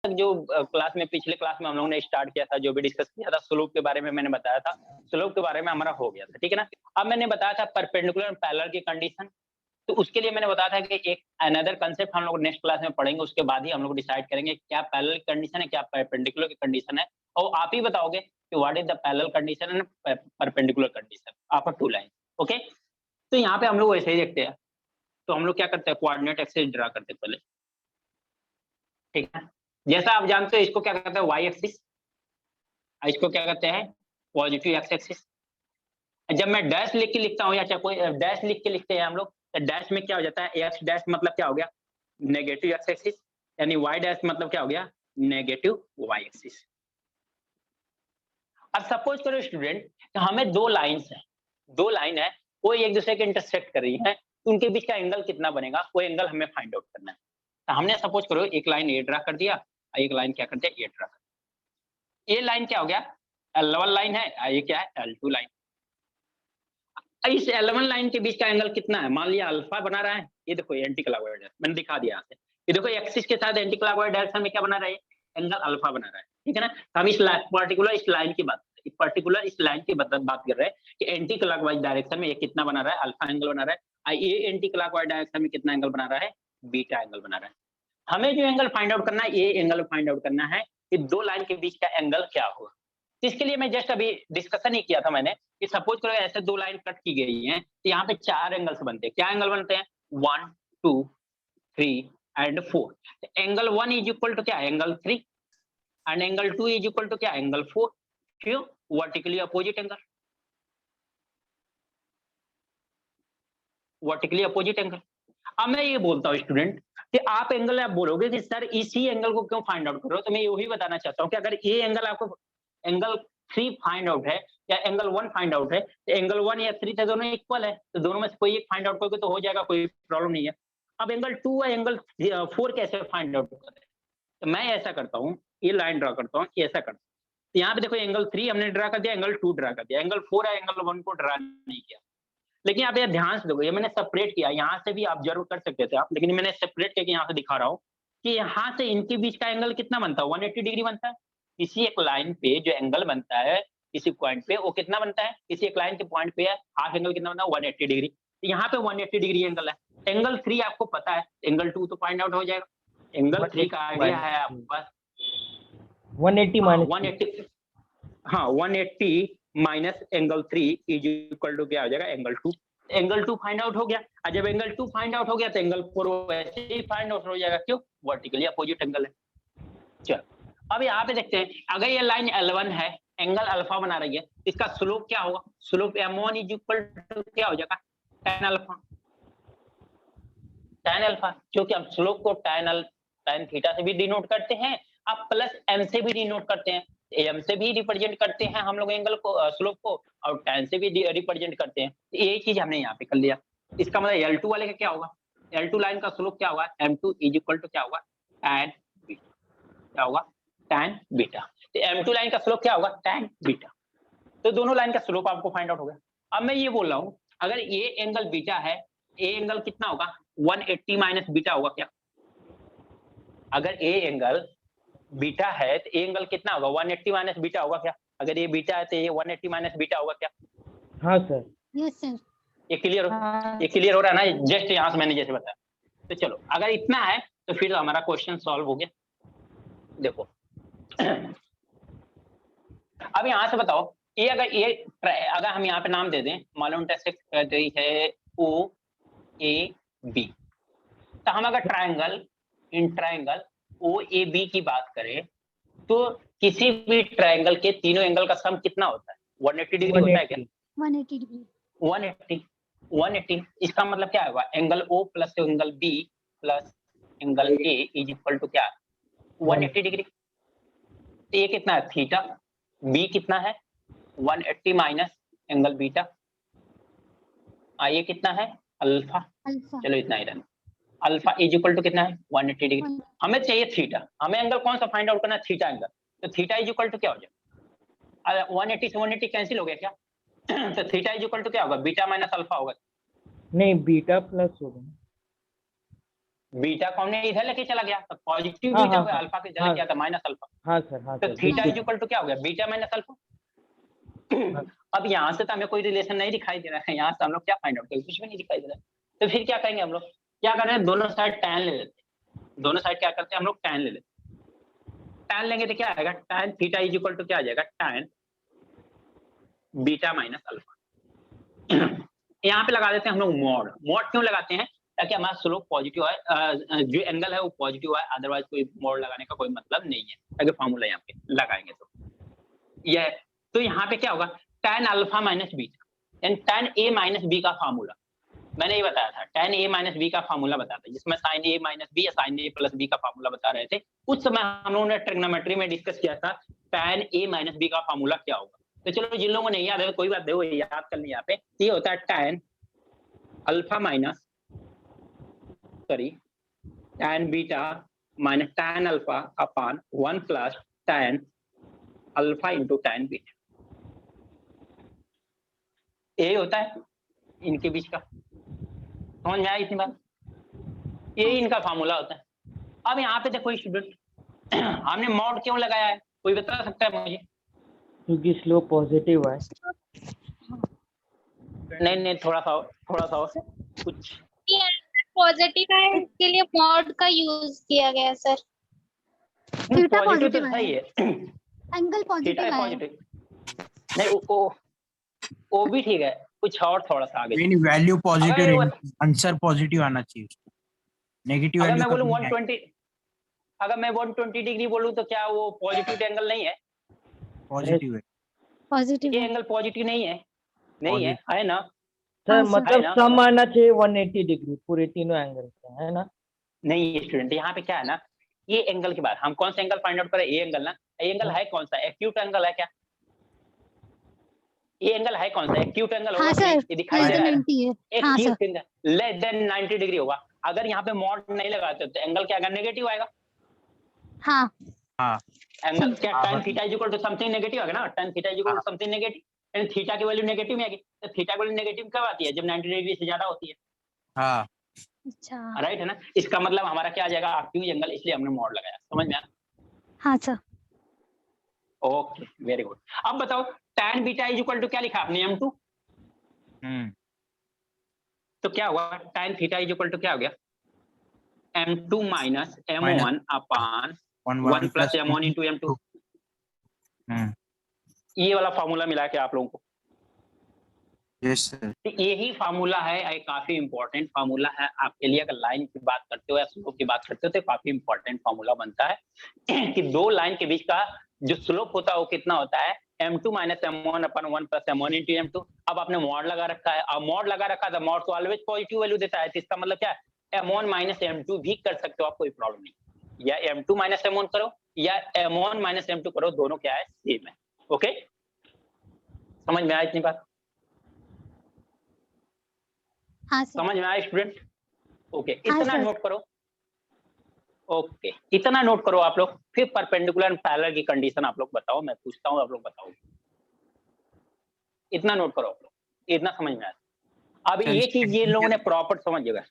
तक जो क्लास में पिछले क्लास में हम लोगों ने स्टार्ट किया था, जो भी डिस्कस किया था स्लोप के बारे में मैंने बताया था, स्लोप के बारे में हमारा हो गया था, ठीक है ना। अब मैंने बताया था परपेंडिकुलर एंड पैरेलल की कंडीशन, तो उसके लिए मैंने बताया था कि एक अनदर कांसेप्ट हम लोग नेक्स्ट क्लास में पढ़ेंगे, उसके बाद ही हम लोग डिसाइड करेंगे क्या पैरेलल की कंडीशन है, क्या परपेंडिकुलर की कंडीशन है, और आप ही बताओगे कि what is the parallel condition and perpendicular condition after two line. Okay, तो यहाँ पे हम लोग वैसे ही देखते हैं, तो हम लोग क्या करते हैं, कोऑर्डिनेट एक्सिस ड्रा करते हैं पहले, ठीक है। जैसा आप जानते हो इसको क्या कहते हैं, वाई एक्सिस, इसको क्या कहते हैं, पॉजिटिव एक्स एक्सिस। जब मैं डैश लिख के लिखता हूँ या चाहे कोई डैश लिख के लिखते हैं हम लोग, तो डैश में क्या हो जाता है, एक्स डैश मतलब क्या हो गया, नेगेटिव एक्स एक्सिस, यानी वाई डैश मतलब क्या हो गया, नेगेटिव वाई एक्सिस। अब सपोज करो स्टूडेंट, तो हमें दो लाइंस है, दो लाइन है, वो एक दूसरे के इंटरसेक्ट कर रही है, तो उनके बीच का एंगल कितना बनेगा, वो एंगल हमें फाइंड आउट करना है। तो हमने सपोज करो एक लाइन ए ड्रा कर दिया, एक लाइन क्या कर दिया, ए ड्रा कर दिया। ये लाइन क्या हो गया, L1 लाइन है, ये क्या है, L2 लाइन। इस L1 लाइन के बीच का एंगल कितना है, मान लिया अल्फा बना रहा है, ये देखो एंटी क्लॉकवाइज डायरेक्शन मैंने दिखा दिया यहाँ से, ये देखो एक्सिस के साथ एंटी क्लॉकवाइज डायरेक्शन में क्या बना रहा है, एंगल अल्फा बना रहा है, ठीक है ना। तो हम इस पर्टिकुलर इस लाइन की बात पर्टिकुलर इस लाइन की बात कर रहे हैं कि एंटी क्लॉकवाइज डायरेक्शन में ये कितना बना रहा है, अल्फा एंगल बना रहा है, ये एंटी क्लॉकवाइज डायरेक्शन में कितना एंगल बना रहा है, बीटा एंगल बना रहा है। हमें जो एंगल फाइंड आउट करना है, ये एंगल फाइंड आउट करना है कि दो लाइन के बीच का एंगल क्या होगा। तो इसके लिए मैं जस्ट अभी डिस्कशन ही किया था मैंने कि सपोज करो ऐसे दो लाइन कट की गई हैं, तो यहाँ पे चार एंगल्स बनते हैं। क्या एंगल बनते हैं, 1 2 3 and 4। Angle 1 is equal to क्या, angle 3, and angle 2 is equal to क्या, एंगल 4। क्यों, vertically opposite angle, vertically opposite angle. अब मैं ये बोलता हूँ स्टूडेंट कि आप एंगल आप बोलोगे कि सर इसी एंगल को क्यों फाइंड आउट करो, तो मैं यही बताना चाहता हूँ कि अगर ये एंगल आपको एंगल 3 फाइंड आउट है या एंगल 1 फाइंड आउट है, तो एंगल 1 या 3 थे दोनों इक्वल है, तो दोनों में से कोई एक फाइंड आउट करोगे तो हो जाएगा, कोई प्रॉब्लम नहीं है। अब एंगल 2 और एंगल 4 कैसे फाइंड आउट करें, तो मैं ऐसा करता हूँ, ये लाइन ड्रा करता हूँ, ऐसा करता हूँ। तो यहाँ पे देखो एंगल 3 हमने ड्रा कर दिया, एंगल 2 ड्रा कर दिया, एंगल 4 है एंगल 1 को ड्रा नहीं किया। लेकिन आप ये ध्यान से देखो, ये मैंने सेपरेट किया, यहाँ से भी आप जरूर कर सकते थे आप, लेकिन मैंने सेपरेट करके यहाँ से दिखा रहा हूँ कि यहाँ से इनके बीच का एंगल कितना बनता है, 180 डिग्री बनता है। किसी एक लाइन पे जो एंगल बनता है किसी पॉइंट पे, वो कितना बनता है, किसी एक लाइन के पॉइंट पे है हाफ एंगल कितना बनता है, 180 डिग्री। तो यहाँ पे 180 डिग्री एंगल है। एंगल 3 आपको पता है, एंगल 2 तो फाइंड आउट हो जाएगा। एंगल 3 का आइडिया है आपके पास, 180 माइनस 180, हाँ 180 minus angle 3 is equal to क्या हो जाएगा, एंगल 2। एंगल 2 फाइंड आउट हो गया, और जब एंगल 2 फाइंड आउट हो गया तो एंगल 4 वैसे ही फाइंड आउट हो जाएगा, क्यों, वर्टिकली अपोजिट एंगल है। चलो अब यहाँ पे देखते हैं, अगर ये लाइन L1 है, एंगल अल्फा बना रही है, इसका स्लोप क्या होगा, slope M1 is equal to क्या हो जाएगा, tan अल्फा, tan अल्फा, क्योंकि हम स्लोप को tan थीटा से भी डिनोट करते हैं, अब प्लस m से भी डिनोट करते हैं, m से भी रिप्रेजेंट करते हैं हम लोग एंगल को, स्लोप को, और tan से भी रिप्रेजेंट करते हैं। यही चीज हमने यहाँ पे कर लिया। इसका मतलब L2 वाले का क्या होगा, L2 लाइन का स्लोप क्या होगा, M2 इज इक्वल टू क्या होगा, tan बीटा, क्या होगा, tan बीटा। तो M2 लाइन का स्लोप क्या होगा, tan बीटा। तो दोनों लाइन का स्लोप आपको फाइंड आउट हो गया। अब मैं ये बोल रहा हूँ, अगर ये एंगल बीटा है, ए एंगल कितना होगा, 180 माइनस बीटा होगा क्या, अगर ए एंगल बीटा है तो ए एंगल कितना होगा, 180 माइनस बीटा होगा क्या, अगर ये बीटा है तो ये 180 माइनस बीटा होगा क्या। हाँ सर, यस सर, ये क्लियर ये क्लियर हो रहा है ना, जस्ट यहाँ से मैंने जैसे बताया। तो चलो अगर इतना है तो फिर हमारा क्वेश्चन सॉल्व हो गया। देखो अब यहाँ से बताओ, ये अगर हम यहाँ पे नाम दे दें, मालूम इंटरसेक्ट है ओ ए बी, तो हम अगर ट्रायंगल ओ ए बी की बात करें तो किसी भी ट्रायंगल के तीनों एंगल का सम कितना होता है, 180 डिग्री होता है क्या, 180 डिग्री, 180। इसका मतलब क्या होगा, angle O plus angle B plus angle A is equal to क्या, 180 डिग्री। तो ये कितना है, थीटा, बी कितना है, 180 माइनस एंगल बीटा, ये कितना है, अल्फा। अल्फा, चलो इतना ही रहना, अल्फा इज इक्वल टू कितना है, 180 डिग्री। हमें चाहिए थीटा, हमें एंगल कौन सा फाइंड आउट करना है, थीटा एंगल। तो थीटा इज इक्वल टू क्या हो जाएगा, 180 से 180 कैंसिल हो गया क्या तो थीटा इज इक्वल टू क्या होगा, बीटा माइनस अल्फा होगा। नहीं बीटा प्लस होगा, बीटा को हमने इधर लेके चला गया तो पॉजिटिव हाँ, बीटा हाँ, हो गया, हाँ, अल्फा के इधर हाँ, क्या था माइनस अल्फा, हाँ सर, हाँ तो सर, थीटा बिल्कुल इज इक्वल टू क्या हो गया बीटा माइनस अल्फा। हाँ। अब यहाँ से तो हमें कोई रिलेशन नहीं दिखाई दे रहा है, यहाँ से हम लोग क्या फाइंड आउट करेंगे, कुछ भी नहीं दिखाई दे रहा है, तो फिर क्या करेंगे हम लोग, क्या कर रहे हैं दोनों साइड tan ले लेते हैं, दोनों साइड क्या करते हैं हम लोग tan ले लेते हैं, tan लेंगे तो क्या आएगा tan theta is equal to क्या आ जाएगा tan बीटा माइनस अल्फा। यहाँ पे लगा देते हैं हम लोग मॉड, मॉड क्यों लगाते हैं ताकि हमारा स्लोप पॉजिटिव आए, जो एंगल है वो पॉजिटिव आए, अदरवाइज कोई मॉड लगाने का कोई मतलब नहीं है, अगर फार्मूला यहाँ पे लगाएंगे तो यह, तो यहाँ पे क्या होगा tan alpha minus beta and tan a minus B का फार्मूला मैंने ये बताया था, tan a माइनस बी का फार्मूला बताया था, जिसमें sin a माइनस बी या sin a प्लस बी का फार्मूला बता रहे थे, उस समय हम लोगों ने ट्रिग्नोमेट्री में डिस्कस किया था tan a माइनस बी का फार्मूला क्या होगा। तो चलो जिन लोगों को नहीं याद है कोई बात देखो याद कर लें, यहाँ पे ये होता है tan alpha minus sorry tan beta minus tan alpha upon 1 plus tan alpha into tan beta, यही होता है इनके बीच का, समझ में आया इतनी बात, यही इनका फार्मूला होता है। अब यहाँ पे देखो स्टूडेंट हमने मॉड क्यों लगाया है, कोई बता सकता है मुझे? क्योंकि स्लोप पॉजिटिव है। नहीं थोड़ा सा और कुछ पॉजिटिव है इसके लिए मॉड का यूज किया गया सर। थीटा पॉजिटिव तो पॉजिटिव सही है, एंगल थीटा पॉजिटिव है है। पॉजिटिव, नहीं वो भी ठीक है, कुछ और थोड़ा सा आगे नहीं वैल्यू पॉजिटिव अगर रहनी, आंसर पॉजिटिव आना चाहिए उसको, नेगेटिव अगर वैल्यू मैं बोलूं कभी नहीं 120 अगर मैं 120 डिग्री बोलूं तो क्या वो पॉजिटिव एंगल नहीं है? पॉजिटिव है। पॉजिटिव ये है। एंगल पॉजिटिव नहीं है, है ना? सर हाँ, सर। मतलब है ना? सम आना चाहिए 180 डिग्री पूरे तीनों एंगल से, है ना? नहीं स्टूडेंट यहाँ पे क्या है ना, ये एंगल के बाद हम कौन सा एंगल फाइंड आउट करें, ये एंगल ना, ये एंगल है कौन सा, एक्यूट एंगल है क्या? ये एंगल है कौन सा, एक्यूट एंगल होगा हाँ कि नहीं? सर, ये दिखाई लेस दे देन रहा है 90 है। हाँ sir. Acute angle less than 90 degree होगा, अगर यहाँ पे मॉड नहीं लगाते तो एंगल क्या आएगा, नेगेटिव आएगा। हाँ एंगल क्या हाँ, tan theta is equal to something negative आएगा ना, tan theta is equal to something negative, and theta की वैल्यू नेगेटिव में आएगी, तो थीटा की वैल्यू नेगेटिव कब आती है, जब 90 डिग्री से ज्यादा होती है, हाँ अच्छा। राइट है ना? इसका मतलब हमारा क्या आ जाएगा एक्यूट एंगल, इसलिए हमने मॉड लगाया, समझ में आया? हाँ सर। Okay very good. अब बताओ tan beta is equal to क्या लिखा आपने m2, तो क्या हुआ tan theta is equal to क्या हो गया m2 माइनस m1 अपान 1 प्लस m1 इंटू m2, ये वाला फॉर्मूला मिला के आप लोगों को, यस सर। तो यही फार्मूला है, एक काफी इंपॉर्टेंट फार्मूला है आपके लिए, अगर लाइन की बात करते हो या स्लोप की बात करते हो तो काफी इंपॉर्टेंट फार्मूला बनता है कि दो लाइन के बीच का जो स्लोप होता है वो कितना होता है m2 माइनस m1 अपन 1 प्लस m1 इंटू m2। अब आपने मॉड लगा रखा है, अब मॉड लगा रखा था, मॉड तो ऑलवेज पॉजिटिव वैल्यू देता है, तो इसका मतलब क्या है m1 माइनस m2 भी कर सकते हो आप, कोई प्रॉब्लम नहीं, या m2 माइनस m1 करो या m1 माइनस m2 करो, दोनों क्या है सेम है। ओके समझ में आया इतनी बात? हाँ सर। समझ में आया स्टूडेंट? ओके हाँ, इतना सर। नोट करो, ओके इतना नोट करो आप लोग, फिर परपेंडिकुलर एंड पैरेलल की कंडीशन आप लोग बताओ, मैं पूछता हूँ आप लोग बताओ, इतना नोट करो आप लोग, इतना समझ में आया। अब ये चीज ये लोगों ने प्रॉपर समझ गए।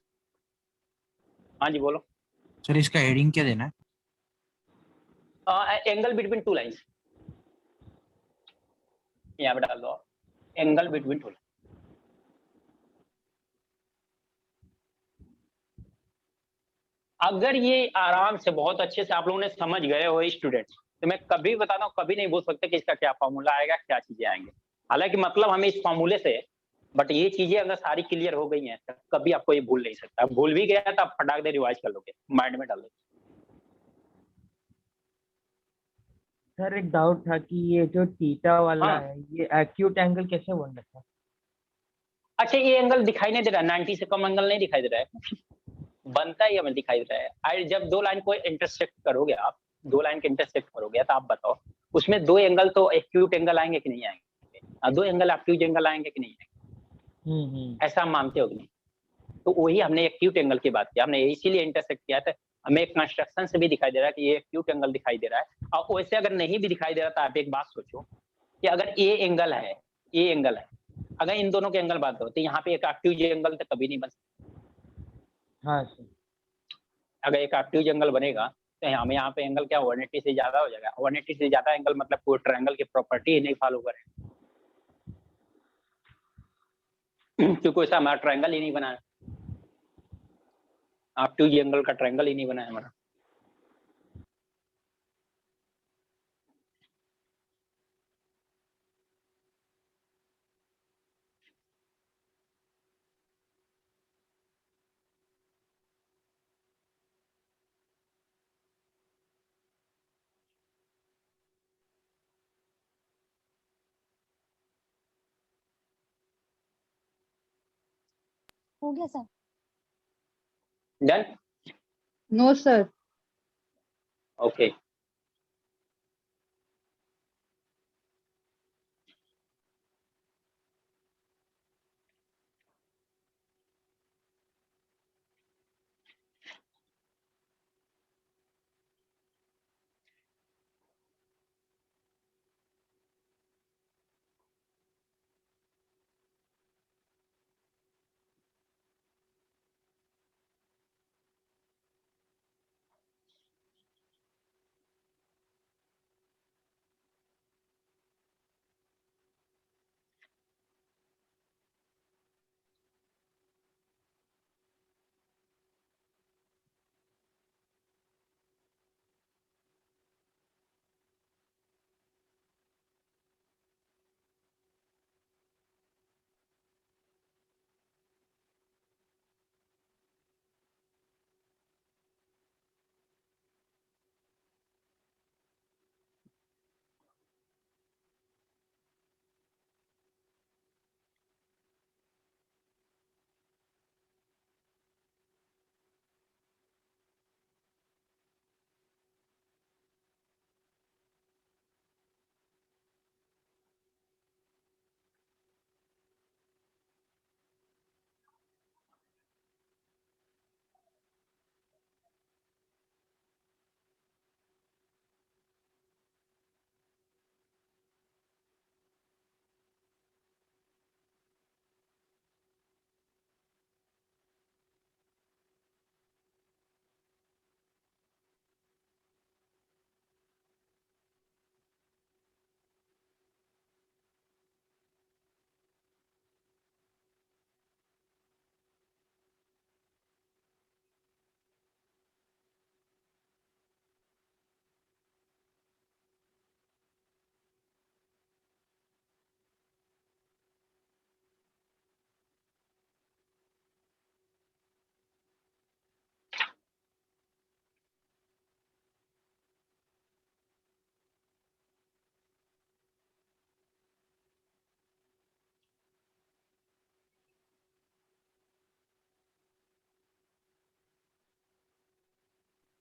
हाँ जी बोलो। सर इसका हेडिंग क्या देना है? एंगल बिटवीन टू लाइंस, यहाँ पे डाल दो एंगल बिटवीन टू। अगर ये आराम से बहुत अच्छे से आप लोगों ने समझ गए हो स्टूडेंट्स, तो मैं कभी बताता हूँ कभी नहीं बोल सकते कि इसका क्या फॉर्मूला आएगा, क्या चीजें आएंगे, हालांकि मतलब हमें इस फॉर्मूले से, बट ये चीजें अगर सारी क्लियर हो गई हैं तो कभी आपको ये भूल नहीं सकता, भूल भी गया तो आप फटाक दे रिवाइज कर लोगे, माइंड में डाल दोगे। सर एक डाउट था कि ये जो थीटा वाला हाँ। है ये एक्यूट एंगल कैसे बन रहा है? अच्छा ये एंगल दिखाई नहीं दे रहा, 90 से कम एंगल नहीं दिखाई दे रहा है, बनता ही हमें दिखाई दे रहा है। जब दो लाइन को इंटरसेक्ट करोगे आप, दो लाइन के इंटरसेक्ट करोगे तो आप बताओ उसमें दो एंगल तो एक्यूट एंगल आएंगे कि नहीं आएंगे, दो एंगल एक्यूट एंगल आएंगे कि नहीं आएंगे, ऐसा हम मानते हो कि नहीं? तो वही हमने एक्यूट एंगल की बात की, हमने इसीलिए इंटरसेक्ट किया था, हमें एक कंस्ट्रक्शन से भी दिखाई दे रहा है कि ये एक्यूट एंगल दिखाई दे रहा है। और वैसे अगर नहीं भी दिखाई दे रहा तो आप एक बात सोचो कि अगर ए एंगल है, ए एंगल है, अगर इन दोनों के एंगल बात करो तो यहाँ पे एक एक्यूट एंगल तो कभी नहीं बन सकता। हाँ सर। अगर एक ऑब्ट्यूज एंगल बनेगा तो हमें यहाँ पे एंगल क्या 180 से ज्यादा हो जाएगा। 180 से ज्यादा एंगल मतलब कोई ट्रायंगल की प्रॉपर्टी ही नहीं फॉलो करेगा क्योंकि ऐसा हमारा ट्रायंगल ही नहीं बना है, ऑब्ट्यूज एंगल का ट्रायंगल ही नहीं बना है हमारा। हो गया sir. Done. No sir. Okay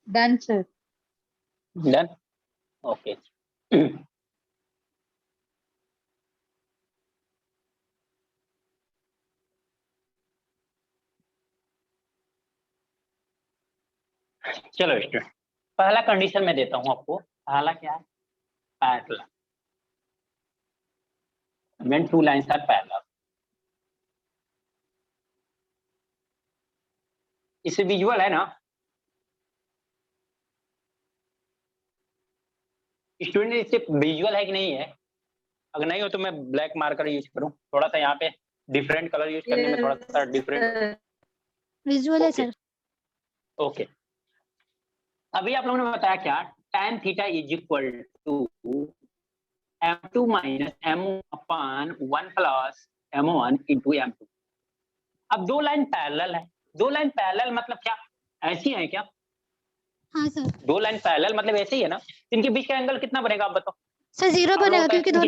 done sir. Done okay चलो स्टूडेंट, पहला कंडीशन मैं देता हूं आपको। पहला क्या है? Parallel. when two lines are parallel, इसे विजुअल है ना स्टूडेंट? इससे विजुअल है कि नहीं है? अगर नहीं हो तो मैं ब्लैक मार्कर यूज करूं, थोड़ा सा यहाँ पे डिफरेंट कलर यूज करने में थोड़ा सा डिफरेंट। विजुअल है ओके सर। ओके, अभी आप लोगों ने बताया क्या? tan theta is equal to m2 minus m upon 1 plus m1 into m2। अब दो लाइन पैरेलल है। दो लाइन पैरेलल मतलब क्या? ऐसी है क्या? हाँ सर। दो लाइन पैरेलल मतलब ऐसे ही है ना? इनके बीच का एंगल कितना बनेगा आप बताओ? सर जीरो आप लोगों बनेगा का क्योंकि दो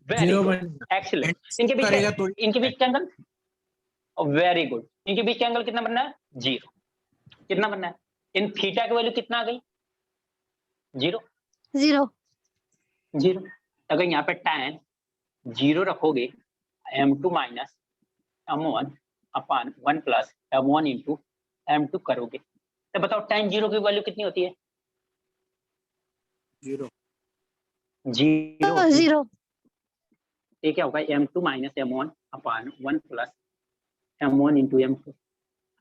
वेरी जीरो गुड, एक्सीलेंट। इनके करेगा बीच तो इनके बीच का एंगल वेरी गुड। इनके बीच का एंगल कितना बनना है? जीरो। कितना बनना है? इन थीटा की वैल्यू कितना आ गई? जीरो। जीरो। जीरो। अगर यहाँ पे tan जीरो रखोगे, m2 माइनस m1 अपान 1 प्लस m1 इंटू m2 करोगे तो बताओ tan जीरो की वैल्यू कितनी होती है? जीरो। जीरो होती है। जीरो। ये क्या होगा? m2 माइनस m1 अपान 1 प्लस m1 इंटू m2।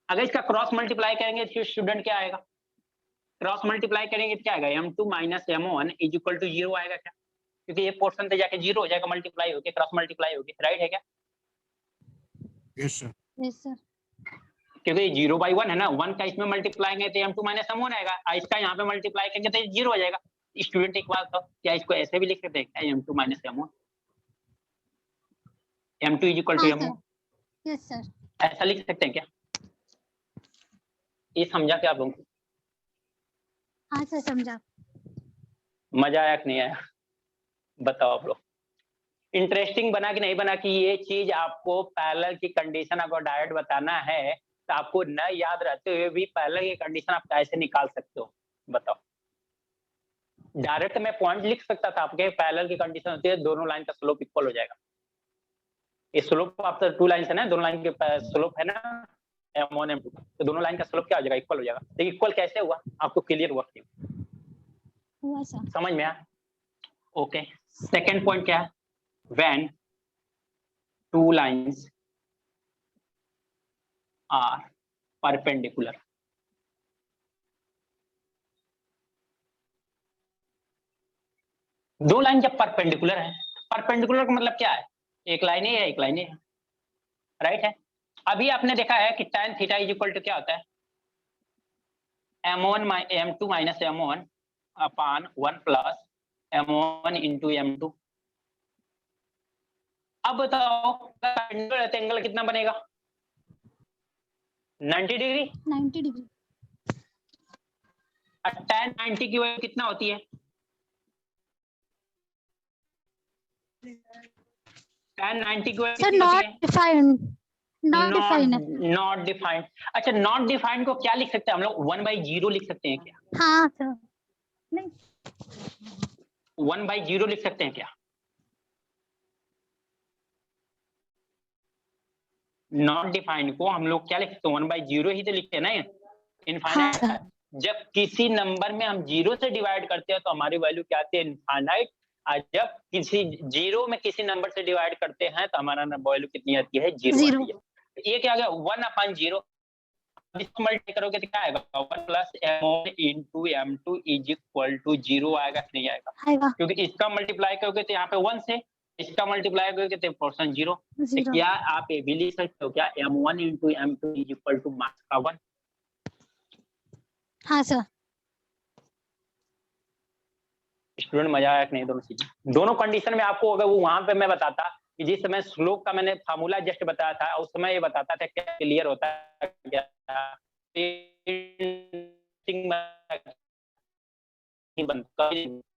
अगर इसका क्रॉस मल्टीप्लाई करेंगे तो स्टूडेंट क्या आएगा, क्रॉस मल्टीप्लाई करेंगे तो क्या आएगा, m2 minus m1 is equal to 0 आएगा क्या, क्योंकि ये पोर्शन पे जाके 0 हो जाएगा, मल्टीप्लाई होके क्रॉस मल्टीप्लाई होगी, राइट है क्या? Yes sir. Yes sir. क्योंकि 0/1 है ना, 1 का इसमें मल्टीप्लाई करेंगे तो m2 माइनस m1 आएगा, इसका यहाँ पे मल्टीप्लाई करेंगे तो 0 हो जाएगा। स्टूडेंट एक बात, तो क्या इसको ऐसे भी लिख सकते हैं क्या, m2 minus m1, m2 is equal to हाँ m1, सर। Yes sir. ऐसा लिख सकते हैं क्या? ये समझा क्या आप लोगों को? हाँ सर समझा। मजा आया कि नहीं आया, बताओ आप लोग। इंटरेस्टिंग बना कि नहीं बना, कि ये चीज आपको पैरेलल की कंडीशन अगर डायरेक्ट बताना है तो आपको न याद रहते हुए भी पैरेलल की कंडीशन आप कैसे निकाल सकते हो, बताओ। डायरेक्ट मैं पॉइंट लिख सकता था आपके, पैरेलल की कंडीशन होती है दोनों लाइन का स्लोप इक्वल हो जाएगा। ये स्लोप आपका 2 लाइन है ना, दोनों लाइन के स्लोप है ना m1 m2, तो दोनों लाइन का स्लोप क्या हो जाएगा, इक्वल हो जाएगा। तो इक्वल कैसे हुआ, आपको क्लियर हुआ क्यों, हुआ सर। समझ में आया? ओके। सेकंड पॉइंट क्या है, when 2 lines are perpendicular, दो लाइन जब परपेंडिकुलर है, परपेंडिकुलर का मतलब क्या है, एक लाइन ही है, एक लाइन ही है, राइट है। अभी आपने देखा है कि tan theta is equal to क्या होता है, m1 m2 माइनस m1 अपान 1 प्लस m1 इंटू m2। अब बताओ एंगल कितना बनेगा, 90 डिग्री। 90 डिग्री। tan 90 की वैल्यू कितना होती है, tan 90 की वैल्यू सर कितनी नॉट होती है, डिफाइंड। नॉट डिफाइंड है। Not defined. अच्छा, नॉट डिफाइंड को क्या लिख सकते हैं हम लोग, 1/0 लिख सकते हैं क्या, हाँ सर। नहीं 1/0 लिख सकते हैं क्या? नॉट डिफाइंड को हम लोग क्या लिख सकते हैं, 1/0 ही तो लिखते हैं ना, इनफाइनाइट। हाँ। जब किसी नंबर में हम 0 से डिवाइड करते हैं तो हमारी वैल्यू क्या आती है, इनफाइनाइट। और जब किसी 0 में किसी नंबर से डिवाइड करते हैं तो हमारा वैल्यू कितनी आती है, 0 आती है। तो ये क्या आ गया, 1/0। इसको मल्टीप्लाई करोगे तो क्या आएगा, 1 plus m1 into m2 is equal to 0 आएगा कि नहीं आएगा, आएगा। क्योंकि इसका मल्टीप्लाई करोगे तो यहाँ पे 1 से, इसका मल्टीप्लाई करोगे तो पोर्शन 0। तो क्या आप ये भी लिख सकते हो क्या, m1 into m2 is equal to मास का 1। हाँ सर। स्टूडेंट मजा आया कि नहीं, दोनों चीजें, दोनों कंडीशन में आपको, अगर वो वहां पे मैं बताता कि जिस समय स्लोप का मैंने फार्मूला जस्ट बताया था, उस समय ये बताता था क्या क्लियर होता है क्या,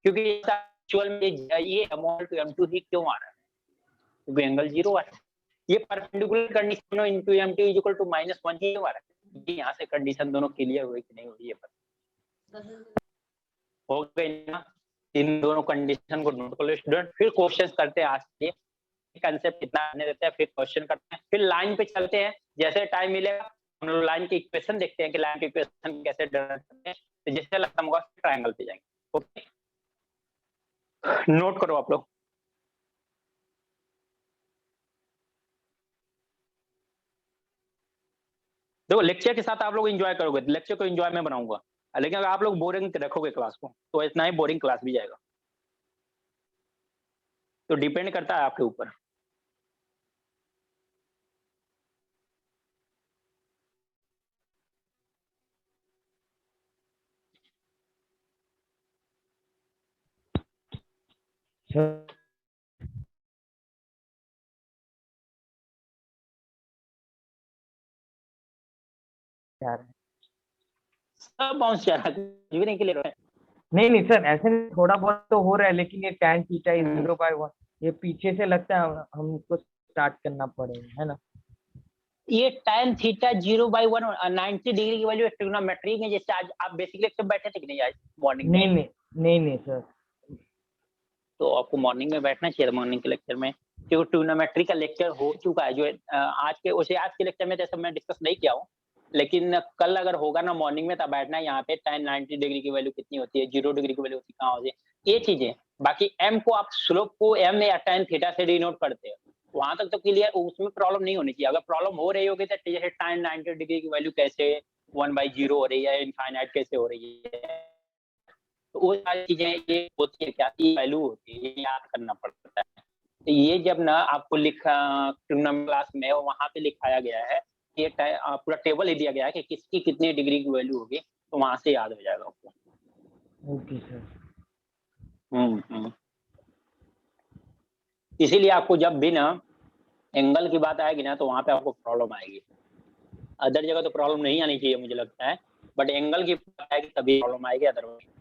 क्योंकि एक्चुअल में ये m1 टू m2 ही क्यों आ रहा है, क्योंकि एंगल 0 आ रहा है। ये perpendicular condition into m2 is equal to -1 ही क्यों आ रहा है, ये यहाँ से कंडीशन दोनों क्लियर हुई कि नहीं हुई, ये पता हो गई ना। इन दोनों कंडीशन को नोट कर लो स्टूडेंट। फिर क्वेश्चंस करते हैं आज के, कंसेप्ट कितना आने देते हैं, फिर क्वेश्चन करते हैं, फिर लाइन पे चलते हैं। जैसे टाइम मिलेगा हम लोग लाइन की इक्वेशन देखते हैं कि लाइन की इक्वेशन कैसे डराइव करते हैं, तो जैसे लगता होगा ट्रायंगल पे जाएंगे। ओके, नोट करो आप लोग। देखो लेक्चर के साथ आप लोग एंजॉय करोगे, लेक्चर को एंजॉय में बनाऊंगा, लेकिन अगर आप लोग बोरिंग रखोगे क्लास को तो इतना ही बोरिंग क्लास भी जाएगा। तो डिपेंड करता है आपके ऊपर। सब बाउंस जा रहा है, कुछ भी नहीं क्लियर हो रहा है। नहीं सर, ऐसे नहीं, थोड़ा बहुत तो हो रहा है, लेकिन ये tan थीटा इज 0/1, ये पीछे से लगता है हमको स्टार्ट करना पड़ेगा, है ना। ये tan थीटा 0/1 और 90 डिग्री की वैल्यू ट्रिग्नोमेट्री में, जैसे आज आप बेसिक लेक्चर बैठे थे कि नहीं आज मॉर्निंग में? नहीं सर। तो आपको मॉर्निंग में बैठना चाहिए, मॉर्निंग के लेक्चर में, क्योंकि ट्रिग्नोमेट्री का लेक्चर हो चुका है। जो आज के लेक्चर में जैसे मैं डिस्कस नहीं किया हूँ, लेकिन कल अगर होगा ना मॉर्निंग में, तब बैठना यहाँ पे tan 90 डिग्री की वैल्यू कितनी होती है, 0 डिग्री की वैल्यू कहाँ होती है, ये चीजें। बाकी m को आप स्लोप को m या tan थीटा से डिनोट करते हो, वहां तक तो क्लियर, उसमें प्रॉब्लम नहीं होनी चाहिए। अगर प्रॉब्लम हो रही होगी तो जैसे tan 90 डिग्री की वैल्यू कैसे 1/0 हो रही है, इनफाइनाइट कैसे हो रही है, तो वो सारी चीजें ये होती है, क्या वैल्यू होती है, ये याद करना पड़ता है। तो ये जब ना आपको लिखा ट्रिग्नोमेट्री क्लास में वहां पे लिखाया गया है, ये पूरा टेबल ही दिया गया है कि किसकी कितनी डिग्री की वैल्यू होगी, तो वहां से याद हो जाएगा आपको। Okay sir. हम्म। इसीलिए आपको जब भी ना एंगल की बात आएगी ना, तो वहां पे आपको प्रॉब्लम आएगी। अदर जगह तो प्रॉब्लम नहीं आनी चाहिए मुझे लगता है, बट एंगल की बात आएगी तभी प्रॉब्लम आएगी, अदरवाइज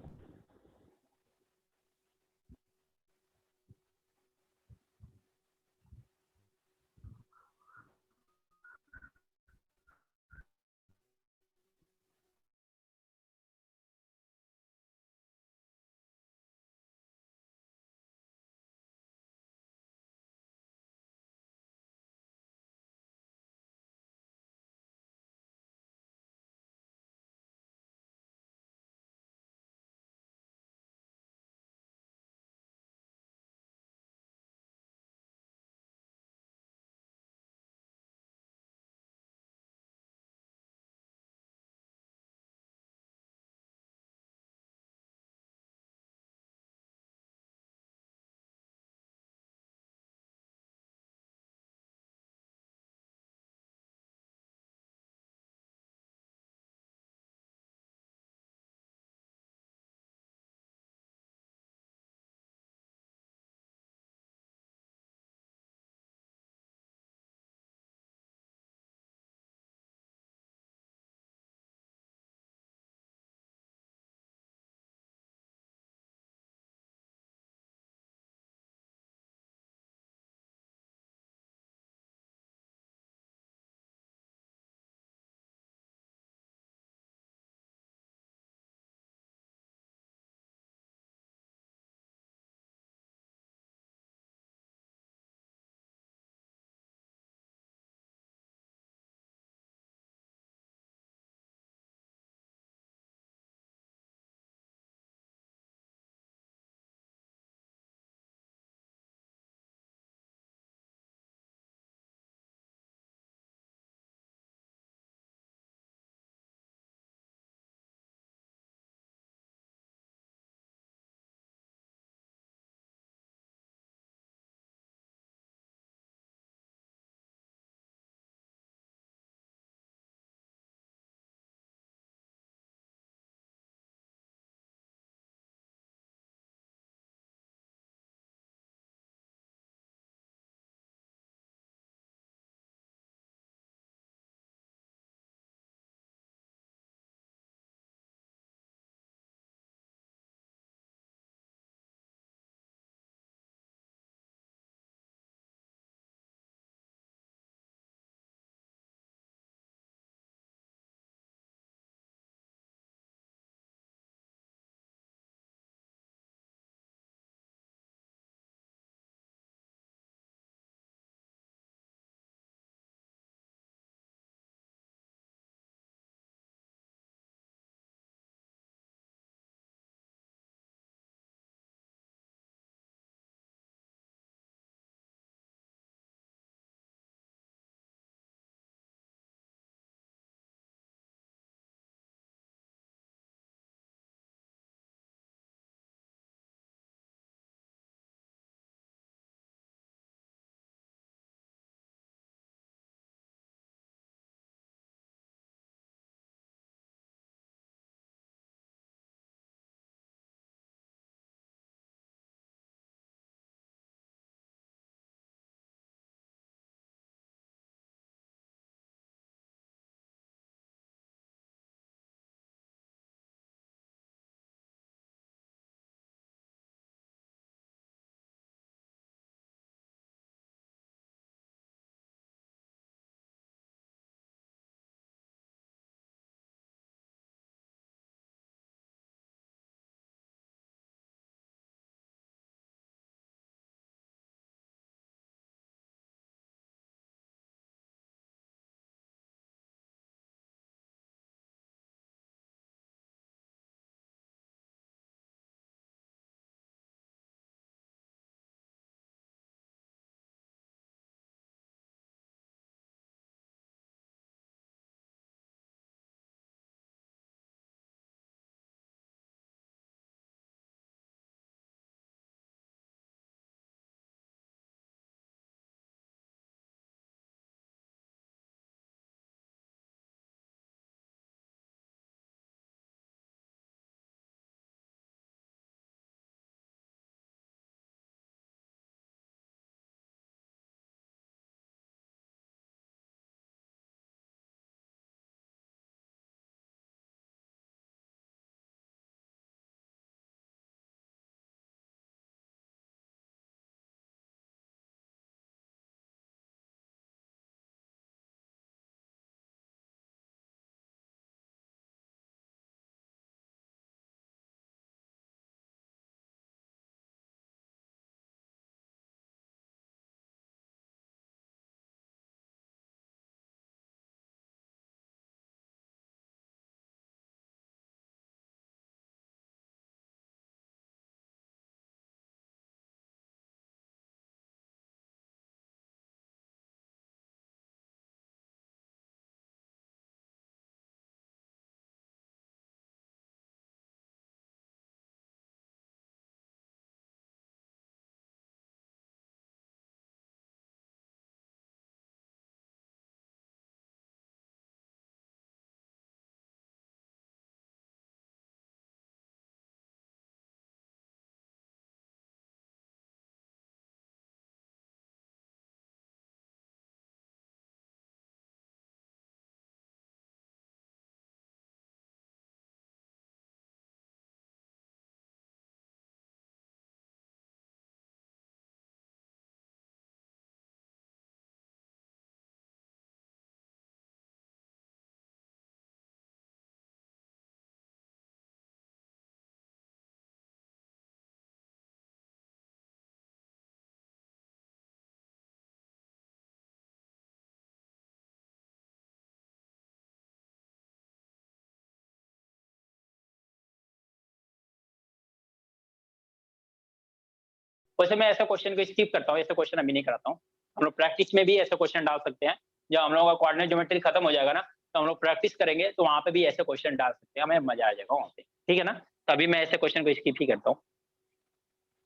वैसे मैं ऐसे क्वेश्चन को स्किप करता हूँ, ऐसे क्वेश्चन अभी नहीं कराता हूँ। हम लोग प्रैक्टिस में भी ऐसे क्वेश्चन डाल सकते हैं। जब हम लोगों का कोऑर्डिनेट ज्योमेट्री खत्म हो जाएगा ना, तो हम लोग प्रैक्टिस करेंगे, तो वहाँ पे भी ऐसे क्वेश्चन डाल सकते हैं, हमें मजा आ जाएगा वहाँ पे, ठीक है ना? तो अभी मैं ऐसे क्वेश्चन को स्किप ही करता हूँ।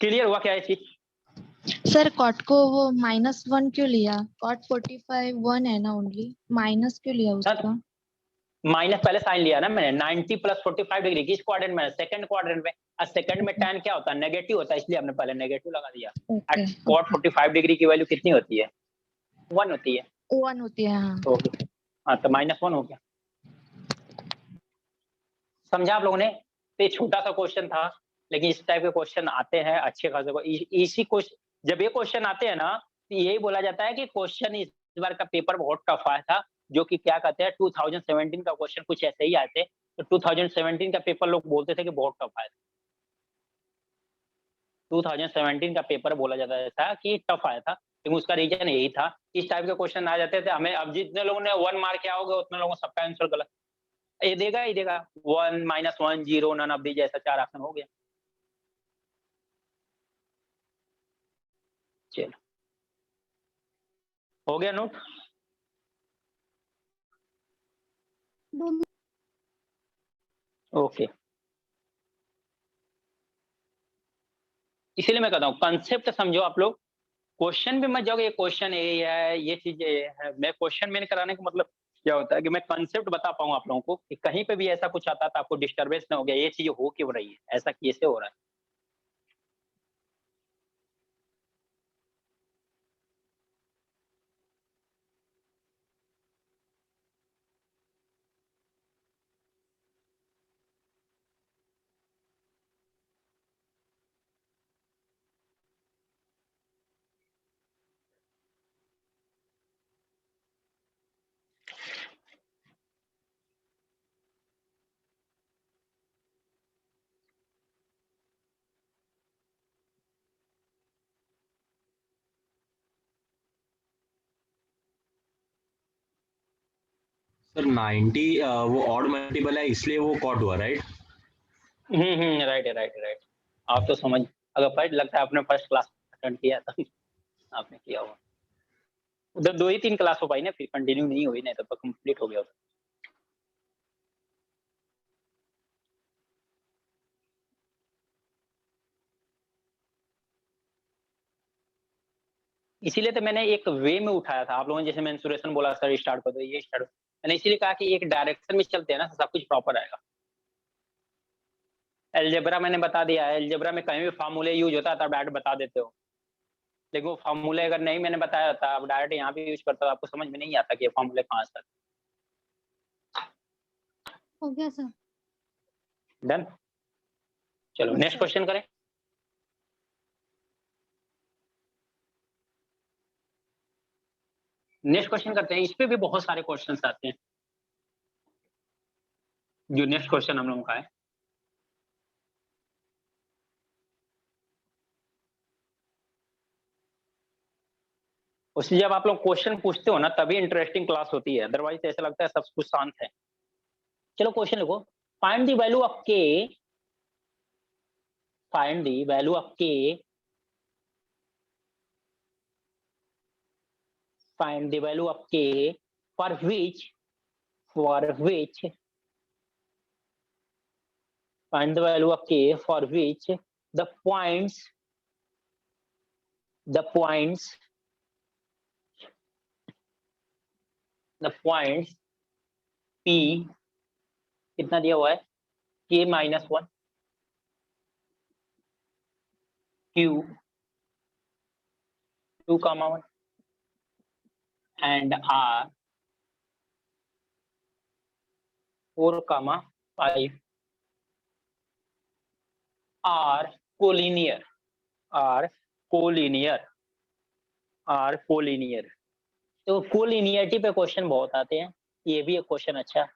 क्लियर हुआ क्या ये चीज? सर कॉट को वो -1 क्यों लिया? कॉट 45 1 है ना ओनली, माइनस क्यों लिया उसका? माइनस पहले साइन लिया ना मैंने, 90 प्लस 45 डिग्री किस क्वाड्रेंट में? सेकंड क्वाड्रेंट में। और सेकंड में tan क्या होता है? नेगेटिव होता है, इसलिए हमने पहले नेगेटिव लगा दिया। ओके कॉट 45 डिग्री की वैल्यू कितनी होती है? 1 होती है। 1 होती है हाँ। ओके, हाँ तो -1 हो गया। समझा आप लोगों ने? तो ये छोटा सा क्वेश्चन था, लेकिन इस टाइप के क्वेश्चन आते हैं अच्छे खासे। इसी क्वेश्चन, जब ये क्वेश्चन आते हैं ना, तो यही बोला जाता है कि क्वेश्चन इस बार का पेपर बहुत टफ आया था, जो कि क्या कहते हैं 2017 का क्वेश्चन कुछ ऐसे ही आए थे। तो 2017 का पेपर लोग बोलते थे कि बहुत टफ आया था। 2017 का पेपर बोला जाता था कि टफ आया था, लेकिन उसका रीजन यही था, इस टाइप के क्वेश्चन आ जाते थे हमें। अब जितने लोगों ने 1 मार्क किया होगा, उतने लोगों सबका आंसर गलत। ये देगा, ये देगा 1 -1 0 नन ऑफ दीज, ऐसा 4 ऑप्शन हो गया। चलो, हो गया नोट? ओके, इसीलिए मैं कहता हूँ कंसेप्ट समझो आप लोग। क्वेश्चन भी मत जाओगे ये क्वेश्चन ये है, ये चीज ये है। मैं क्वेश्चन मैंने कराने का मतलब क्या होता है कि मैं कंसेप्ट बता पाऊँ आप लोगों को, कि कहीं पे भी ऐसा कुछ आता था आपको डिस्टर्बेंस ना हो गया, ये चीज हो क्यों रही है, ऐसा कैसे हो रहा है। सर 90 वो ऑड मल्टीपल है इसलिए वो कॉट हुआ, राइट? राइट है, राइट है, राइट। आप तो समझ, अगर फर्स्ट लगता है आपने फर्स्ट क्लास अटेंड किया था, आपने किया हुआ। उधर 2 ही 3 क्लास हो पाई ना, फिर कंटिन्यू नहीं हुई, नहीं तो कंप्लीट हो गया होता। इसीलिए तो मैंने एक वे में उठाया था आप लोगों ने, जैसे मेंसुरेशन बोला सर स्टार्ट कर दो, ये स्टार्ट, मैंने इसीलिए कहा कि एक डायरेक्शन में चलते हैं ना, सब कुछ प्रॉपर आएगा। अलजेब्रा मैंने बता दिया है, अलजेब्रा में कहीं भी फार्मूले यूज होता है तो आप डायरेक्ट बता देते हो, लेकिन वो फार्मूले अगर नहीं मैंने बताया होता, आप डायरेक्ट यहाँ पे यूज करते हो, आपको समझ में नहीं आता कि ये फार्मूले कहाँ से। हो गया सर। डन, चलो नेक्स्ट क्वेश्चन करें। नेक्स्ट क्वेश्चन करते हैं, इस पे भी बहुत सारे क्वेश्चंस आते हैं। जो नेक्स्ट क्वेश्चन हम लोगों का है, उससे जब आप लोग क्वेश्चन पूछते हो ना, तभी इंटरेस्टिंग क्लास होती है, अदरवाइज ऐसा लगता है सब कुछ शांत है। चलो क्वेश्चन लिखो, फाइंड द वैल्यू ऑफ के, फाइंड द वैल्यू ऑफ के, find the value of k for which, find the value of k for which the points, the points p कितना दिया हुआ है, k -1 q 2,1 and r 4,5 are collinear, are collinear, are collinear। तो collinearity पे question बहुत आते हैं, ये भी एक क्वेश्चन अच्छा है।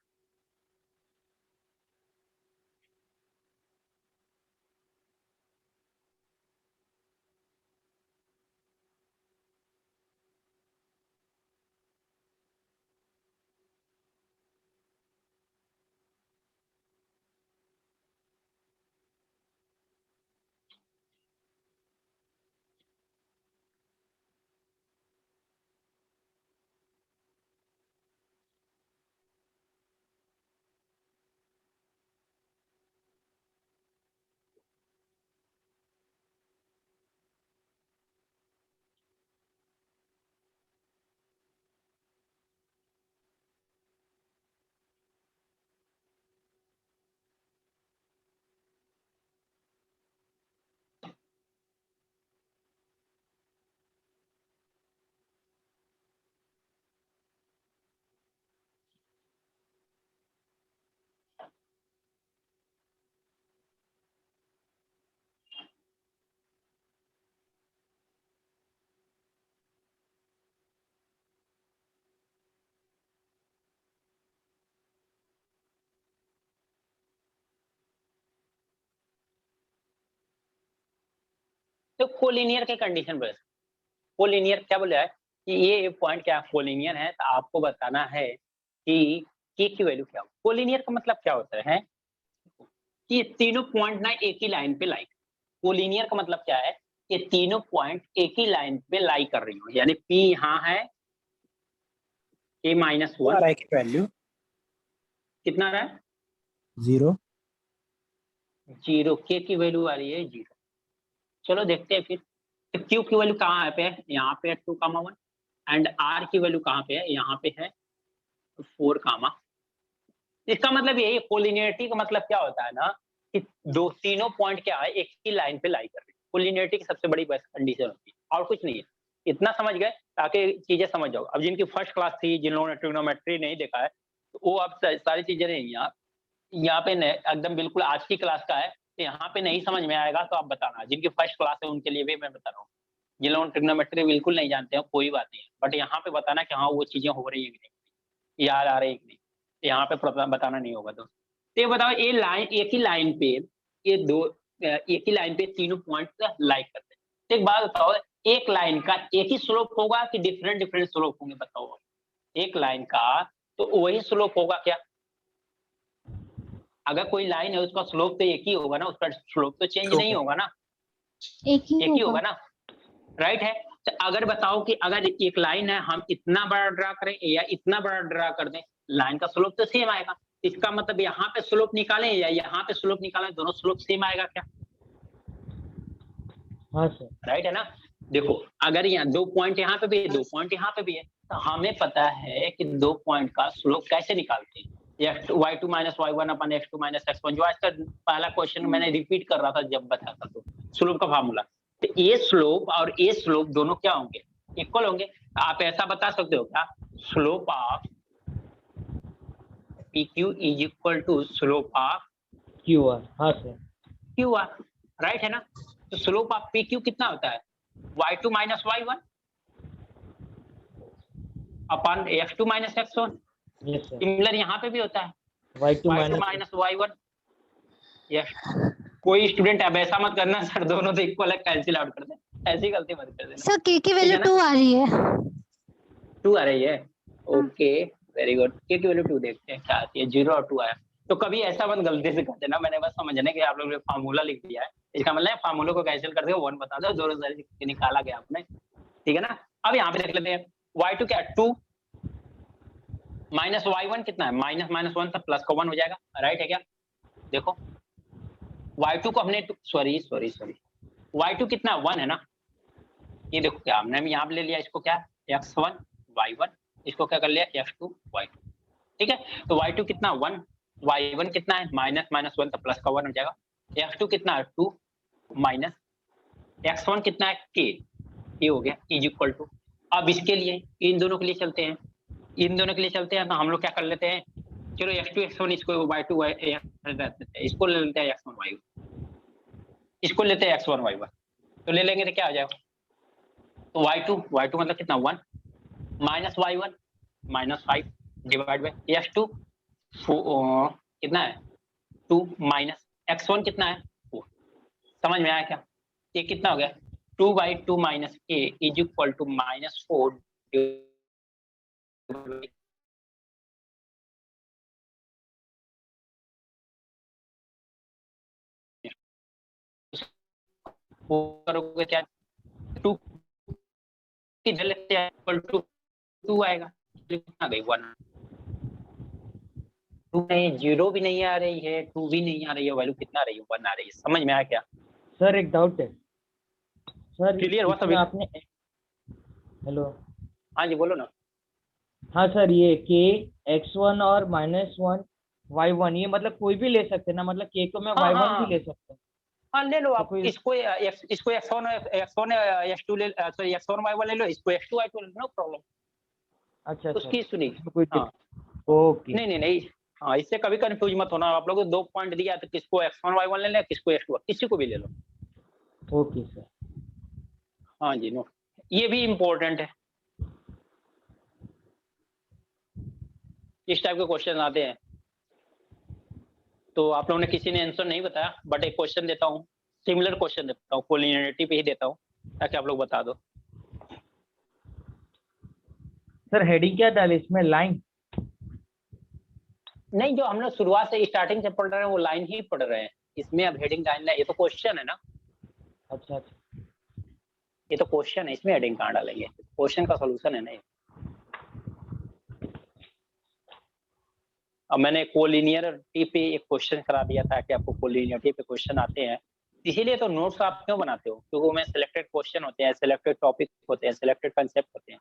तो कोलिनियर के कंडीशन बोले, कोलिनियर क्या बोला है कि ये पॉइंट क्या कोलिनियर है, तो आपको बताना है कि के की वैल्यू क्या हो। कोलिनियर का मतलब क्या होता है कि ये तीनों पॉइंट ना एक ही लाइन पे लाई। कोलिनियर का मतलब क्या है, ये तीनों पॉइंट एक ही लाइन पे लाई कर रही हो, यानी P यहाँ है, K-1 की वैल्यू कितना रहा है 0, 0, K की वैल्यू आ रही है 0। चलो देखते हैं फिर, तो Q की वैल्यू कहाँ पे है, यहाँ पे है 2,1 एंड R की वैल्यू कहाँ पे है, यहाँ पे है 4, इसका मतलब यही कोलिनियरिटी का मतलब क्या होता है ना कि तीनों पॉइंट क्या है एक ही लाइन पे लाई कर रही है। कोलिनियरिटी की सबसे बड़ी बेस्ट कंडीशन होती है और कुछ नहीं है। इतना समझ गए ताकि चीजें समझ जाओ। अब जिनकी फर्स्ट क्लास थी, जिन लोगों ने ट्रिग्नोमेट्री नहीं देखा है, तो वो अब सारी चीजें नहीं, यहाँ पे एकदम बिल्कुल आज की क्लास का है, तो यहाँ पे नहीं समझ में आएगा तो आप बताना। जिनकी फर्स्ट क्लास है उनके लिए भी मैं बता रहा हूँ, जिन लोगों ने ट्रिग्नोमेट्री बिल्कुल नहीं जानते हैं कोई बात नहीं है, बट यहाँ पे बताना कि हाँ वो चीजें हो रही है कि नहीं, याद आ रही है कि नहीं, यहाँ पे बताना नहीं होगा। तो ये बताओ, ये लाइन एक ही लाइन पे ये दो एक ही लाइन पे तीनों पॉइंट लाइक करते हैं। तो एक बात बताओ, एक लाइन का एक ही स्लोप होगा कि डिफरेंट डिफरेंट स्लोप होंगे, बताओ। एक लाइन का तो वही स्लोप होगा क्या? अगर कोई लाइन है उसका स्लोप तो एक ही होगा ना, उसका स्लोप तो चेंज नहीं होगा ना, एक एक ही होगा ना, राइट है। तो अगर बताओ कि अगर एक लाइन है, हम इतना बड़ा ड्रा करें या इतना बड़ा ड्रा कर दें, लाइन का स्लोप तो सेम आएगा। इसका मतलब यहाँ पे स्लोप निकालें या यहाँ पे स्लोप निकालें, दोनों स्लोप सेम आएगा क्या? हाँ सर। राइट है ना। देखो अगर यहाँ 2 पॉइंट यहाँ पे भी है, 2 पॉइंट यहाँ पे भी है, तो हमें पता है कि 2 पॉइंट का स्लोप कैसे निकालते हैं। y2 माइनस y1 अपन x2 माइनस x1, जो आज का पहला क्वेश्चन मैंने रिपीट कर रहा था जब बताता तो स्लोप का फार्मूला। तो ये स्लोप और ये स्लोप दोनों क्या होंगे, इक्वल होंगे। आप ऐसा बता सकते हो क्या, slope of PQ is equal to slope of QR। हाँ सर। QR, राइट है ना। तो स्लोप ऑफ PQ कितना होता है, y2 माइनस y1 अपन x2 minus x1। Yes sir. Similar यहाँ पे भी होता है y2 y2 minus y1। Yes, कोई स्टूडेंट अब ऐसा मत करना सर दोनों तो इक्वल है कैंसिल आउट कर दे, ऐसी गलती मत कर देना। सर के की वैल्यू 2 आ रही है। 2 आ रही है, ओके वेरी गुड। के की वैल्यू 2 देखते हैं क्या आती है, 0 और 2 आया। तो कभी ऐसा मत गलती से कर देना, मैंने बस समझने के आप लोगों ने फार्मूला लिख दिया है, इसका मतलब फार्मूला को कैंसिल कर दे 1 बता दो, दोनों सारी निकाला गया आपने, ठीक है ना। अब यहाँ पे देख लेते हैं y2 क्या 2 माइनस y1 कितना है, माइनस माइनस 1 तब प्लस का 1 हो जाएगा, राइट है क्या। देखो y2 को हमने सॉरी y2 कितना 1 है ना, ये देखो क्या हमने यहाँ पे ले लिया, इसको क्या x1 y1, इसको क्या कर लिया x2 y2, ठीक है। तो y2 कितना 1, y1 कितना है माइनस माइनस 1 तब प्लस का 1 हो जाएगा, x2 कितना है 2 माइनस x1 कितना है k, ये हो गया इज इक्वल टू। अब इसके लिए इन दोनों के लिए चलते हैं, इन दोनों के लिए चलते हैं, तो हम लोग क्या कर लेते हैं, चलो x2 x1 इसको y2 y इसको ले लेते हैं x1 y1, इसको लेते हैं x1 y1, तो ले लेंगे तो क्या हो जाएगा, तो y2 मतलब कितना 1 minus y1 minus 5 divide by x2 कितना है 2 माइनस x1 कितना है 4। समझ में आया क्या, ये कितना हो गया 2/2 minus a is equal to -4 करोगे क्या 2 इधर लेते हैं इक्वल टू 2 आएगा, कितना गई 1, 2 नहीं 0 भी नहीं आ रही है, 2 भी नहीं आ रही है, वैल्यू कितना आ रही है 1 आ रही है। समझ में आया क्या सर एक डाउट है सर, क्लियर हुआ इसमें सभी? आपने हेलो। हाँ जी बोलो ना। हाँ सर, ये के x1 और -1 y1, ये मतलब कोई भी ले सकते हैं ना, मतलब के को मैं हाँ y1 हाँ भी ले सकता हूँ। हाँ ले लो तो आप, कोई इसको इसको x1 x2 ले, सॉरी x1 y1 ले लो, इसको x2 y2 ले लो, नो प्रॉब्लम, अच्छा उसकी सर, इशू नहीं। इसमें कोई हाँ ओके। नहीं हाँ, इससे कभी कंफ्यूज मत होना। आप लोगों को 2 पॉइंट दिया तो किसको x1 y1 ले लें, किसको x2, किसी को भी ले लो। Okay sir. हाँ जी नो, ये भी इम्पोर्टेंट है, इस टाइप के क्वेश्चन आते हैं। तो आप लोगों ने किसी ने आंसर नहीं बताया, बट एक क्वेश्चन देता हूँ, सिमिलर क्वेश्चन देता हूँ, कोलिनियरिटी पे ही देता हूँ ताकि आप लोग बता दो। सर हेडिंग क्या डाले इसमें, लाइन? नहीं, जो हम लोग शुरुआत से स्टार्टिंग से पढ़ रहे हैं वो लाइन ही पढ़ रहे हैं, इसमें अब हेडिंग डालना, ये तो क्वेश्चन है ना, अच्छा अच्छा। ये तो क्वेश्चन है, इसमें हेडिंग कहाँ डालेंगे, क्वेश्चन का सॉल्यूशन है ना ये। अब मैंने कोलिनियरिटी पे एक क्वेश्चन करा दिया था कि आपको कोलिनियरिटी पे क्वेश्चन आते हैं, इसीलिए तो नोट्स आप क्यों बनाते हो, क्योंकि उनमें सिलेक्टेड क्वेश्चन होते हैं, सिलेक्टेड टॉपिक होते हैं, सिलेक्टेड कंसेप्ट होते हैं।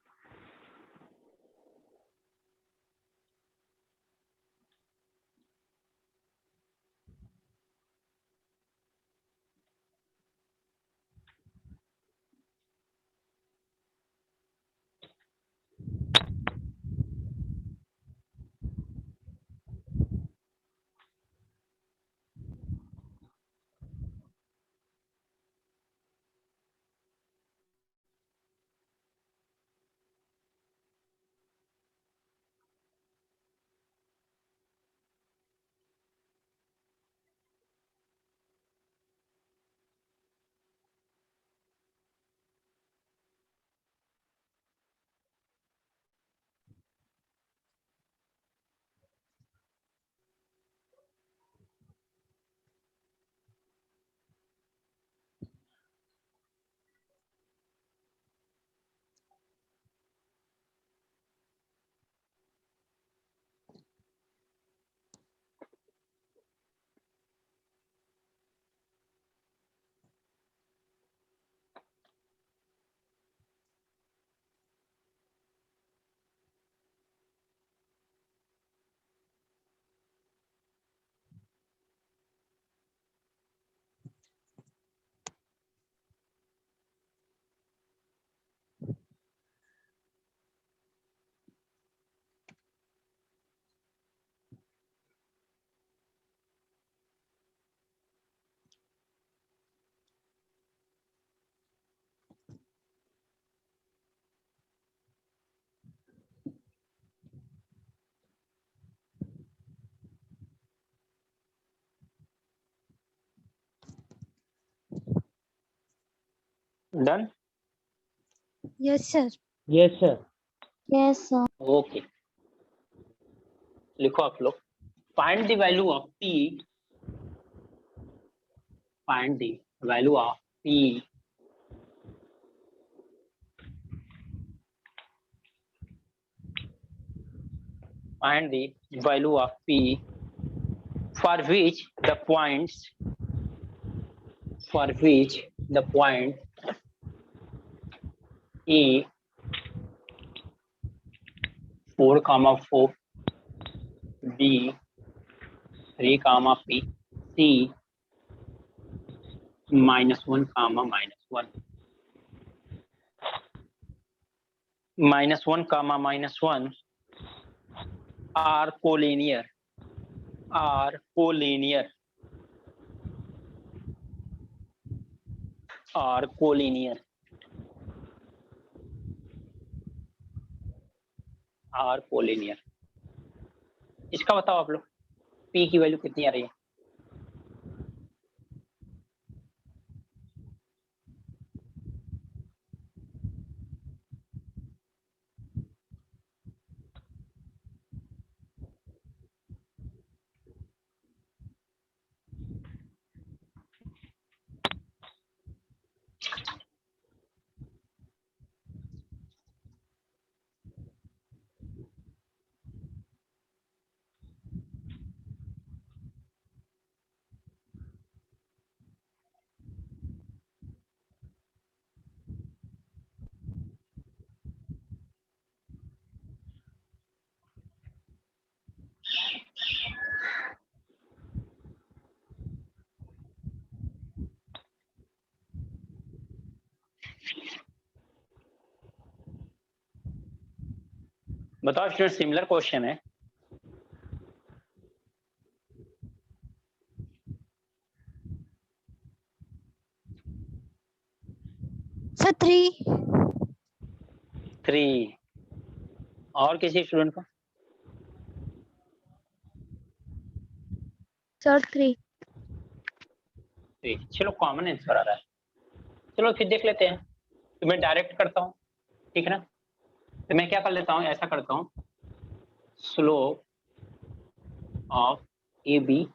Done? Yes, sir. Yes sir. Yes, sir. Okay, लिखो आप लोग, find the value of P, find the value of P find the value of p for which the point 4, 4, b 3, p c -1, -1 -1, are collinear, are collinear, are collinear, are collinear। इसका बताओ आप लोग, p की value कितनी आ रही है? बताओ student, similar question है। Sir, 3. 3, और किसी स्टूडेंट को? Sir, 3. चलो कॉमन आंसर आ रहा है। चलो फिर देख लेते हैं, तो मैं डायरेक्ट करता हूँ, ठीक है ना। तो मैं क्या कर लेता हूँ, ऐसा करता हूँ, slope of A B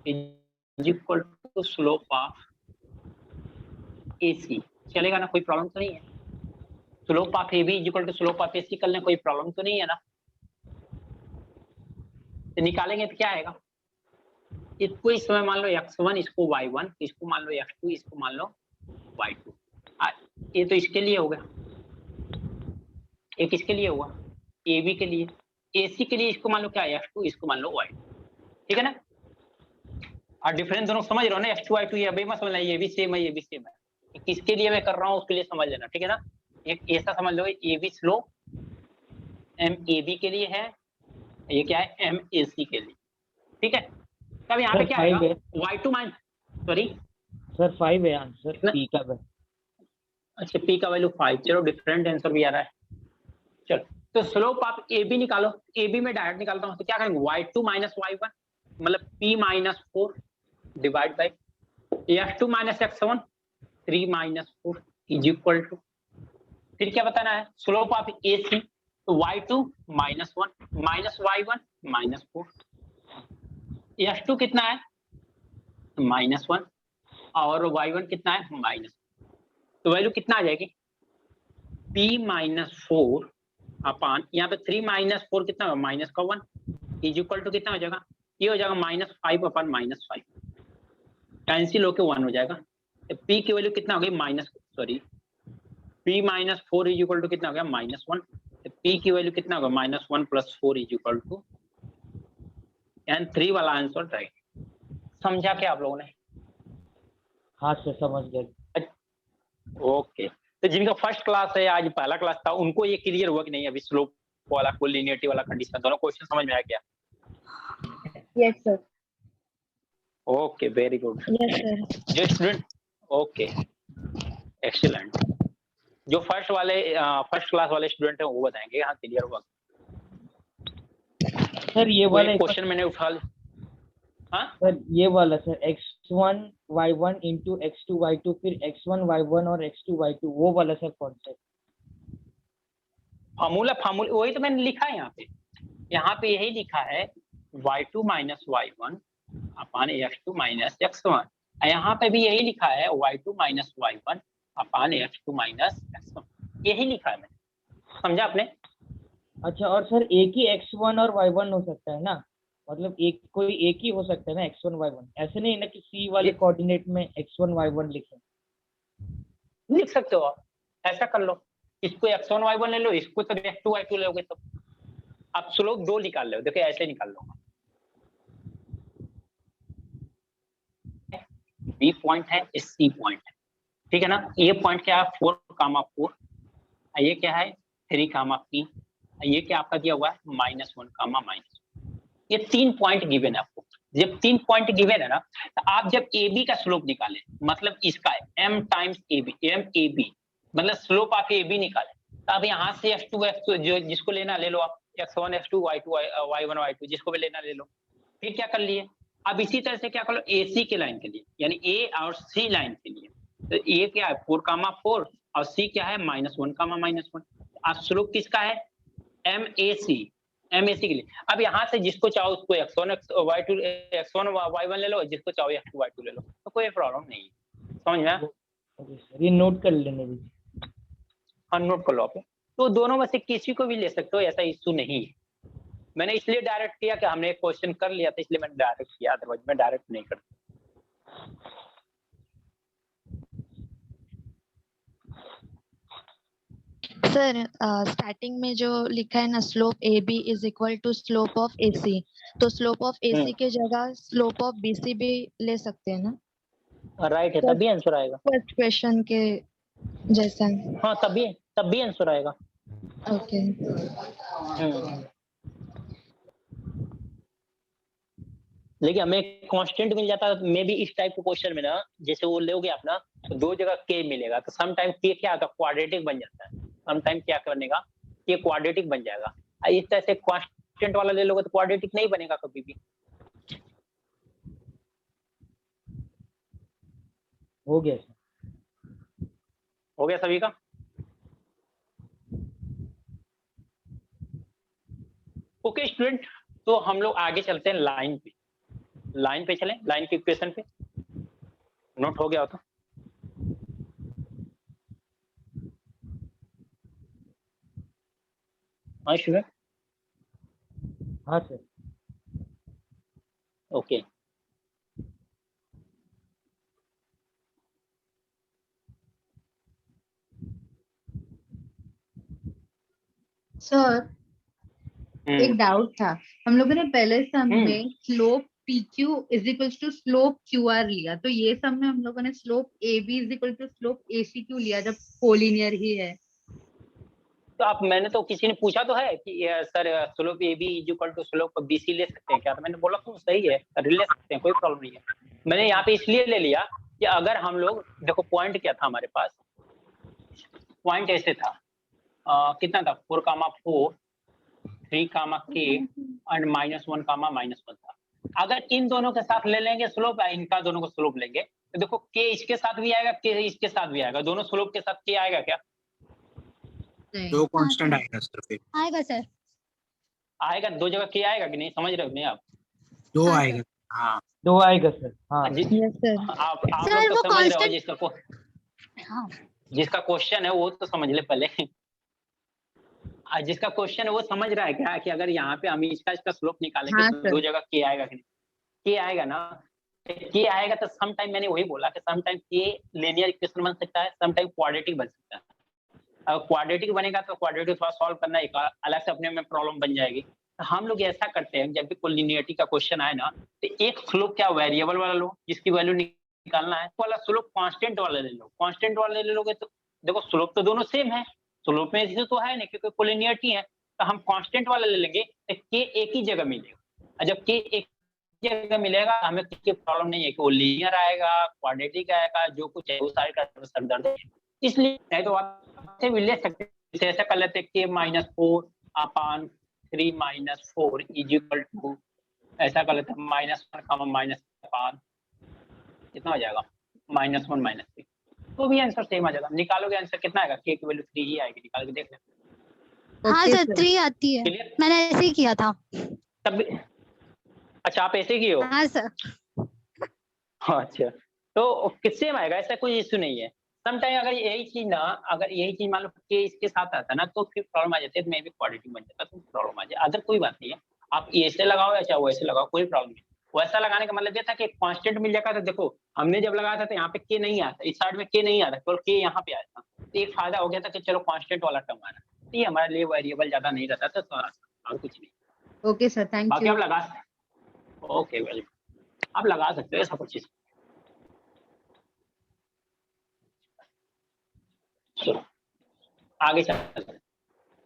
is equal to slope of A C. चलेगा ना, कोई प्रॉब्लम तो नहीं है। Slope of A B is equal to slope of A C कर लें, कोई प्रॉब्लम तो नहीं है ना। तो निकालेंगे तो क्या आएगा, इसको इस समय मान लो x1, इसको y1, इसको मान लो x2, इसको मान लो y2। ये तो इसके लिए हो गया, एक इसके लिए हुआ AB के लिए, AC के लिए इसको मान लो क्या है x2, इसको मान लो y2, ठीक है ना। और डिफरेंस दोनों समझ रहे हो ना, x2 y2, ये अभी मत समझना, ये भी सेम है, ये भी सेम है। किसके लिए मैं कर रहा हूँ उसके लिए समझ लेना, ठीक है ना। एक ऐसा समझ लो, AB स्लोप MAB के लिए है, ये क्या है MAC के लिए, ठीक है। तब यहाँ पे सर क्या 5 आएगा, है y2 माइनस, सॉरी सर 5 है आंसर कितना? P का वैल्यू। अच्छा P का वैल्यू 5, चलो डिफरेंट आंसर भी आ रहा है। चलो तो स्लोप आप AB निकालो, AB में डायरेक्ट निकालता हूँ, तो क्या करेंगे y2 माइनस y1 मतलब P minus 4 divide by x2 minus x1 3 minus 4 is equal to, फिर क्या बताना है, स्लोप ऑफ AC तो y2 minus 1 minus y1 minus 4, x2 कितना है माइनस 1 और y1 कितना है माइनस, तो वैल्यू कितना आ जाएगी P माइनस 4 अपान यहाँ पे 3 माइनस 4 कितना होगा माइनस का 1 इज इक्वल टू कितना हो जाएगा, ये हो जाएगा माइनस 5 अपान माइनस 5, कैंसिल होके 1 हो जाएगा। तो P की वैल्यू कितना हो गई minus, sorry P minus 4 is equal to कितना हो गया माइनस 1, तो P की वैल्यू कितना होगा minus 1 plus 4 is equal to, and 3 वाला आंसर राइट। समझा क्या आप लोगों ने? हाँ सर समझ गए। ओके, तो जिनका फर्स्ट क्लास है, आज पहला क्लास था, उनको ये क्लियर हुआ कि नहीं अभी स्लोप वाला कोलिनियरिटी वाला कंडीशन दोनों क्वेश्चन समझ में आया क्या? Yes sir. Okay very good. Yes sir. जो स्टूडेंट, ओके एक्सीलेंट, जो फर्स्ट क्लास वाले स्टूडेंट हैं वो बताएंगे हाँ क्लियर हुआ। सर ये वाला एक क्वेश्चन मैंने उठा हाँ सर ये वाला sir x1 y1 into x2 y2 फिर x1 y1 और x2 y2 वो वाला सर कॉन्सेप्ट। फार्मूला वही तो मैंने लिखा है यहाँ पे यही लिखा है y2 माइनस y1 अपान x2 माइनस x1, यहाँ पे भी यही लिखा है y2 माइनस y1 अपान x2 माइनस x1, यही लिखा है मैंने, समझा आपने? अच्छा और सर एक ही x1 और y1 हो सकता है ना, मतलब एक ही हो सकता है ना x1 y1, ऐसे नहीं ना कि C वाले कोऑर्डिनेट में x1 y1 लिखें। लिख सकते हो आप, ऐसा कर लो, इसको x1 y1 ले लो, इसको तो x2 y2 लोगे तो आप स्लोप 2 निकाल लो, देखो ऐसे निकाल लो। B पॉइंट है, C पॉइंट है, ठीक है ना। ये पॉइंट क्या है 4,4, ये क्या है 3,P, ये क्या आपका दिया हुआ है -1, ये 3 पॉइंट गिवन है आपको। जब 3 पॉइंट गिवन है ना, तो आप जब AB का स्लोप निकालें, मतलब इसका M टाइम्स AB, MAB मतलब स्लोप ऑफ AB निकालें, तो अब यहाँ से x2 जो जिसको लेना ले लो आप, x1 x2 y2 y1 y2 जिसको भी लेना ले लो। फिर क्या कर लिए, अब इसी तरह से क्या कर लो AC के लाइन के लिए, यानी A और C लाइन के लिए, तो A क्या है 4,4 और C क्या है -1, अब स्लोप किसका है MAC के लिए। अब यहाँ से जिसको चाहो उसको x1 y1 ले लो, जिसको चाहो x2 y2 ले लो, तो कोई प्रॉब्लम नहीं है, समझ में आया? ओके सर ये नोट कर लेने दीजिए। हाँ नोट कर लो आप, तो दोनों में से किसी को भी ले सकते हो, ऐसा इशू नहीं है। मैंने इसलिए डायरेक्ट किया कि हमने एक क्वेश्चन कर लिया था, इसलिए मैंने डायरेक्ट किया, अदरवाइज मैं डायरेक्ट नहीं करता। सर स्टार्टिंग में जो लिखा है ना slope A B is equal to slope of A C, तो स्लोप ऑफ ए सी के जगह स्लोप ऑफ बी सी भी ले सकते हैं ना? राइट है, तभी आंसर आएगा। फर्स्ट क्वेश्चन के जैसा। हाँ तभी आंसर आएगा। ओके। लेकिन हमें कांस्टेंट मिल जाता है, मे भी इस टाइप के क्वेश्चन में ना, जैसे वो लोगे आप ना, तो 2 जगह k मिलेगा, तो सम टाइम k क्या होगा क्वाड्रेटिक बन जाता है, सम टाइम क्या करने का k क्वाड्रेटिक बन जाएगा। इस तरह से कांस्टेंट वाला ले लोगे तो क्वाड्रेटिक नहीं बनेगा कभी भी। हो गया सर। हो गया सभी का? ओके स्टूडेंट, तो हम लोग आगे चलते हैं लाइन पे। लाइन पे चलें, लाइन की इक्वेशन पे। नोट हो गया हो तो हाँ स्टूडेंट, हाँ सर। ओके। सर एक डाउट था, हम लोगों ने पहले सम में slope PQ is equal to slope QR लिया, तो ये सम में हम लोगों ने slope AB is equal to slope AC क्यों लिया जब कोलिनियर ही है? तो आप, मैंने तो किसी ने पूछा तो है कि sir slope AB is equal to slope BC ले सकते हैं क्या, तो मैंने बोला तो सही है, ले सकते हैं, कोई प्रॉब्लम नहीं है। मैंने यहाँ पे इसलिए ले लिया कि अगर हम लोग, देखो पॉइंट क्या था हमारे पास, पॉइंट ऐसे था, कितना था, 4,4 3,K एंड -1, -1 था। अगर इन दोनों के साथ ले लेंगे स्लोप, इनका दोनों को स्लोप लेंगे, तो देखो K इसके साथ भी आएगा, K इसके साथ भी आएगा, दोनों स्लोप के साथ K आएगा क्या? दो कांस्टेंट आएगा सर, फिर आएगा सर। आएगा, दो जगह K आएगा कि नहीं, समझ रहे हो नहीं आप? दो हाँ, आएगा। हाँ 2 आएगा सर। हाँ यस सर। आप सर, लोग तो वो समझ रहे हो, constant- हाँ, जिसका क्वेश्चन है वो तो समझ ले पहले। जिसका क्वेश्चन है वो समझ रहा है क्या कि अगर यहाँ पे हम इसका स्लोप निकालेंगे हाँ, तो सर। दो जगह K आएगा कि नहीं? K आएगा ना, K आएगा तो सम टाइम, मैंने वही बोला कि some time K linear equation बन सकता है, सम टाइम क्वाड्रेटिक बन सकता है। अगर क्वाड्रेटिक बनेगा तो क्वाड्रेटिक थोड़ा सॉल्व करना एक अलग से अपने में प्रॉब्लम बन जाएगी। तो हम लोग ऐसा करते हैं, जब भी कोलिनियरिटी का क्वेश्चन आए ना, तो एक स्लोप क्या वेरिएबल वाला लो जिसकी वैल्यू निकालना है, वाला स्लोप कांस्टेंट वाला ले लो। कांस्टेंट वाला ले लोगे तो देखो स्लोप तो दोनों सेम है, स्लोप में इसे तो है नहीं क्योंकि कोलिनियरिटी है, तो हम कांस्टेंट वाला ले लेंगे तो K एक ही जगह मिलेगा। और जब K एक जगह मिलेगा हमें किसी प्रॉब्लम नहीं है कि वो लीनियर आएगा, क्वाड्रेटिक आएगा, जो कुछ है वो सारे का सर दर्द है। इसलिए नहीं तो आप से भी ले सकते हैं, जैसे ऐसा कर लेते हैं K -4/3 -4 इज इक्वल टू, ऐसा कर लेते हैं -1, -1 कितना हो जाएगा, -1 -3, तो भी आंसर सेम आ जाएगा। निकालोगे आंसर कितना आएगा, K की वैल्यू 3 ही आएगी, निकाल के देख लेते हाँ Okay, सर, sir. 3 आती है, क्लियर? मैंने ऐसे ही किया था। तब भी अच्छा आप ऐसे की हो? हाँ सर। अच्छा, तो किससे में आएगा, ऐसा कोई इश्यू नहीं है। समटाइम अगर यही चीज ना, अगर यही चीज मान लो कि इसके साथ आता ना, तो फिर प्रॉब्लम आ जाती है, तो मैं भी क्वाड्रेटिक बन जाता तो प्रॉब्लम आ जाए। अदर कोई बात नहीं है, आप ऐसे लगाओ या चाहे वैसे लगाओ, कोई प्रॉब्लम नहीं। वैसा लगाने का मतलब ये था कि कांस्टेंट मिल जाएगा। तो देखो हमने जब लगाया था तो यहाँ पे K नहीं आता, इस साइड में K नहीं आता, केवल K यहाँ पे आया था, तो एक फायदा हो गया था कि चलो कांस्टेंट वाला टर्म आ रहा है, तो ये हमारे लिए वेरिएबल ज्यादा नहीं रहता था, तो और कुछ नहीं। ओके सर, थैंक बाकी यू। आप लगा, ओके वेलकम, आप लगा सकते हो ऐसा कुछ चीज। चलो आगे चलते हैं।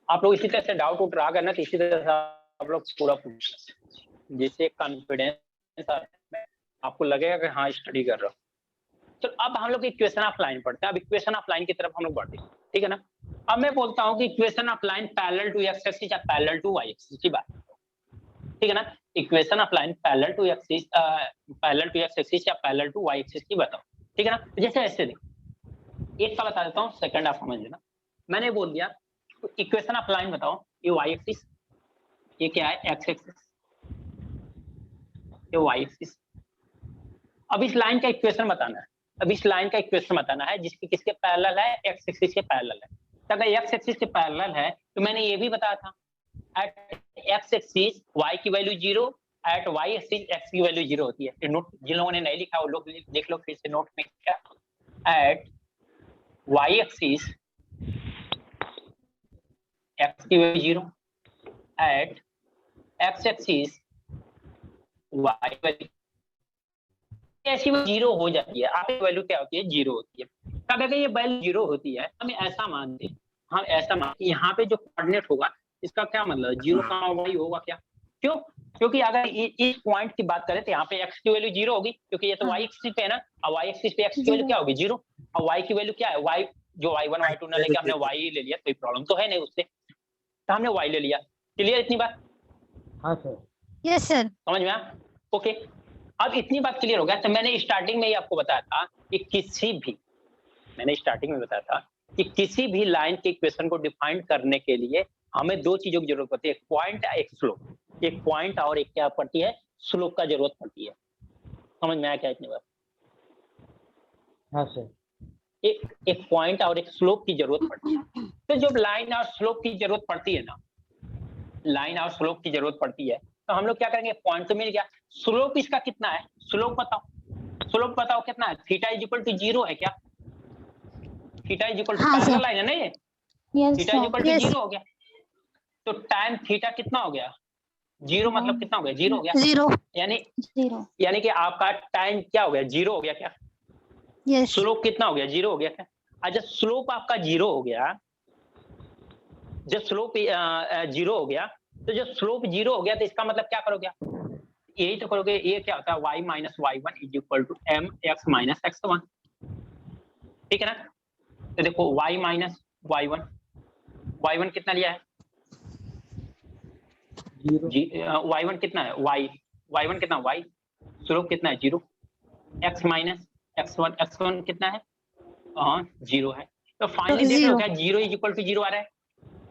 आप लोग इसी तरह से डाउट उठ रहा करना, तो इसी तरह से आप लोग पूरा पूछ सकते हैं, जिससे कॉन्फिडेंस आपको लगेगा कि हाँ स्टडी कर रहा हूँ। तो अब हम लोग इक्वेशन ऑफ लाइन पढ़ते हैं। अब इक्वेशन ऑफ लाइन की तरफ हम लोग बढ़ते हैं, ठीक है ना। अब मैं बोलता हूँ कि equation of line parallel to X axis या पैरेलल टू वाई एक्सिस की बात, ठीक है ना। Equation of line parallel to X axis या पैरेलल टू वाई एक्सिस की बताओ, ठीक है ना। जैसे ऐसे देखो, एक का बता देता हूँ, सेकंड आप समझ लेना। मैंने बोल दिया इक्वेशन ऑफ लाइन बताओ, ये वाई एक्सिस, ये क्या है एक्स एक्सिस, ये वाई एक्सिस। अब इस लाइन का इक्वेशन बताना है, अब इस लाइन का इक्वेशन बताना है जिसके किसके पैरेलल है, एक्स एक्सिस के पैरेलल है। तो अगर एक्स एक्सिस के पैरेलल है तो मैंने ये भी बताया था, एट एक्स एक्सिस वाई की value 0, at Y axis X की वैल्यू 0 होती है। तो नोट, जिन लोगों ने नहीं लिखा वो लोग देख लो फिर से नोट में, क्या एट वाई एक्सिस एक्स की value 0, at X axis Y value ऐसी 0 हो जाती है। आपकी वैल्यू क्या होती है, 0 होती है। तब अगर ये वैल्यू 0 होती है, हमें ऐसा मानते हैं, हम ऐसा मानते हैं यहाँ पे जो कोऑर्डिनेट होगा इसका क्या मतलब 0, y होगा क्या, क्यों? क्योंकि अगर इस पॉइंट की बात करें तो यहाँ पे x की वैल्यू 0 होगी, क्योंकि ये तो y एक्सिस पे है ना, और y एक्सिस पे x की वैल्यू क्या होगी 0, और y की वैल्यू क्या है, y जो y1 y2 ना लेके हमने y ही ले लिया, कोई प्रॉब्लम तो है नहीं उससे, तो हमने y ले लिया। क्लियर इतनी बात? हाँ सर। Yes sir. समझ में आया? ओके। अब इतनी बात क्लियर हो गया। तो मैंने स्टार्टिंग में ही आपको बताया था कि किसी भी लाइन के इक्वेशन को डिफाइन करने के लिए हमें दो चीजों की जरूरत पड़ती है, एक पॉइंट एक स्लोप। एक पॉइंट और एक क्या पड़ती है, स्लोप का जरूरत पड़ती है। समझ में आया क्या इतनी बात? हाँ सर। एक पॉइंट और एक स्लोप की जरूरत पड़ती है। तो जब लाइन और स्लोप की जरूरत पड़ती है ना, लाइन और स्लोप की जरूरत पड़ती है, तो हम लोग क्या करेंगे, पॉइंट तो मिल गया, स्लोप इसका कितना है, स्लोप बताओ कितना है। थीटा इज इक्वल टू 0 है क्या? Theta is equal to parallel line है ना ये, थीटा इज इक्वल टू 0 हो गया। तो टाइम थीटा कितना हो गया, 0 मतलब कितना हो गया, 0 हो गया। 0 यानी कि आपका टाइम क्या हो गया, 0 हो गया क्या? यस स्लोप कितना हो गया, 0 हो गया क्या? अच्छा, स्लोप आपका 0 हो गया, जब स्लोप 0 हो गया, तो जब स्लोप 0 हो गया तो इसका मतलब क्या करोगे, यही तो करोगे। ये क्या होता है, y minus y1 is equal to mx minus x1, ठीक है ना? तो देखो y माइनस y1 कितना लिया है, 0 y1 कितना है, y1 कितना, y स्लोप कितना है 0, x माइनस x1 कितना है, 0 है। तो फाइनली देख रहे हो क्या, 0 इज इक्वल टू 0 आ रहा है,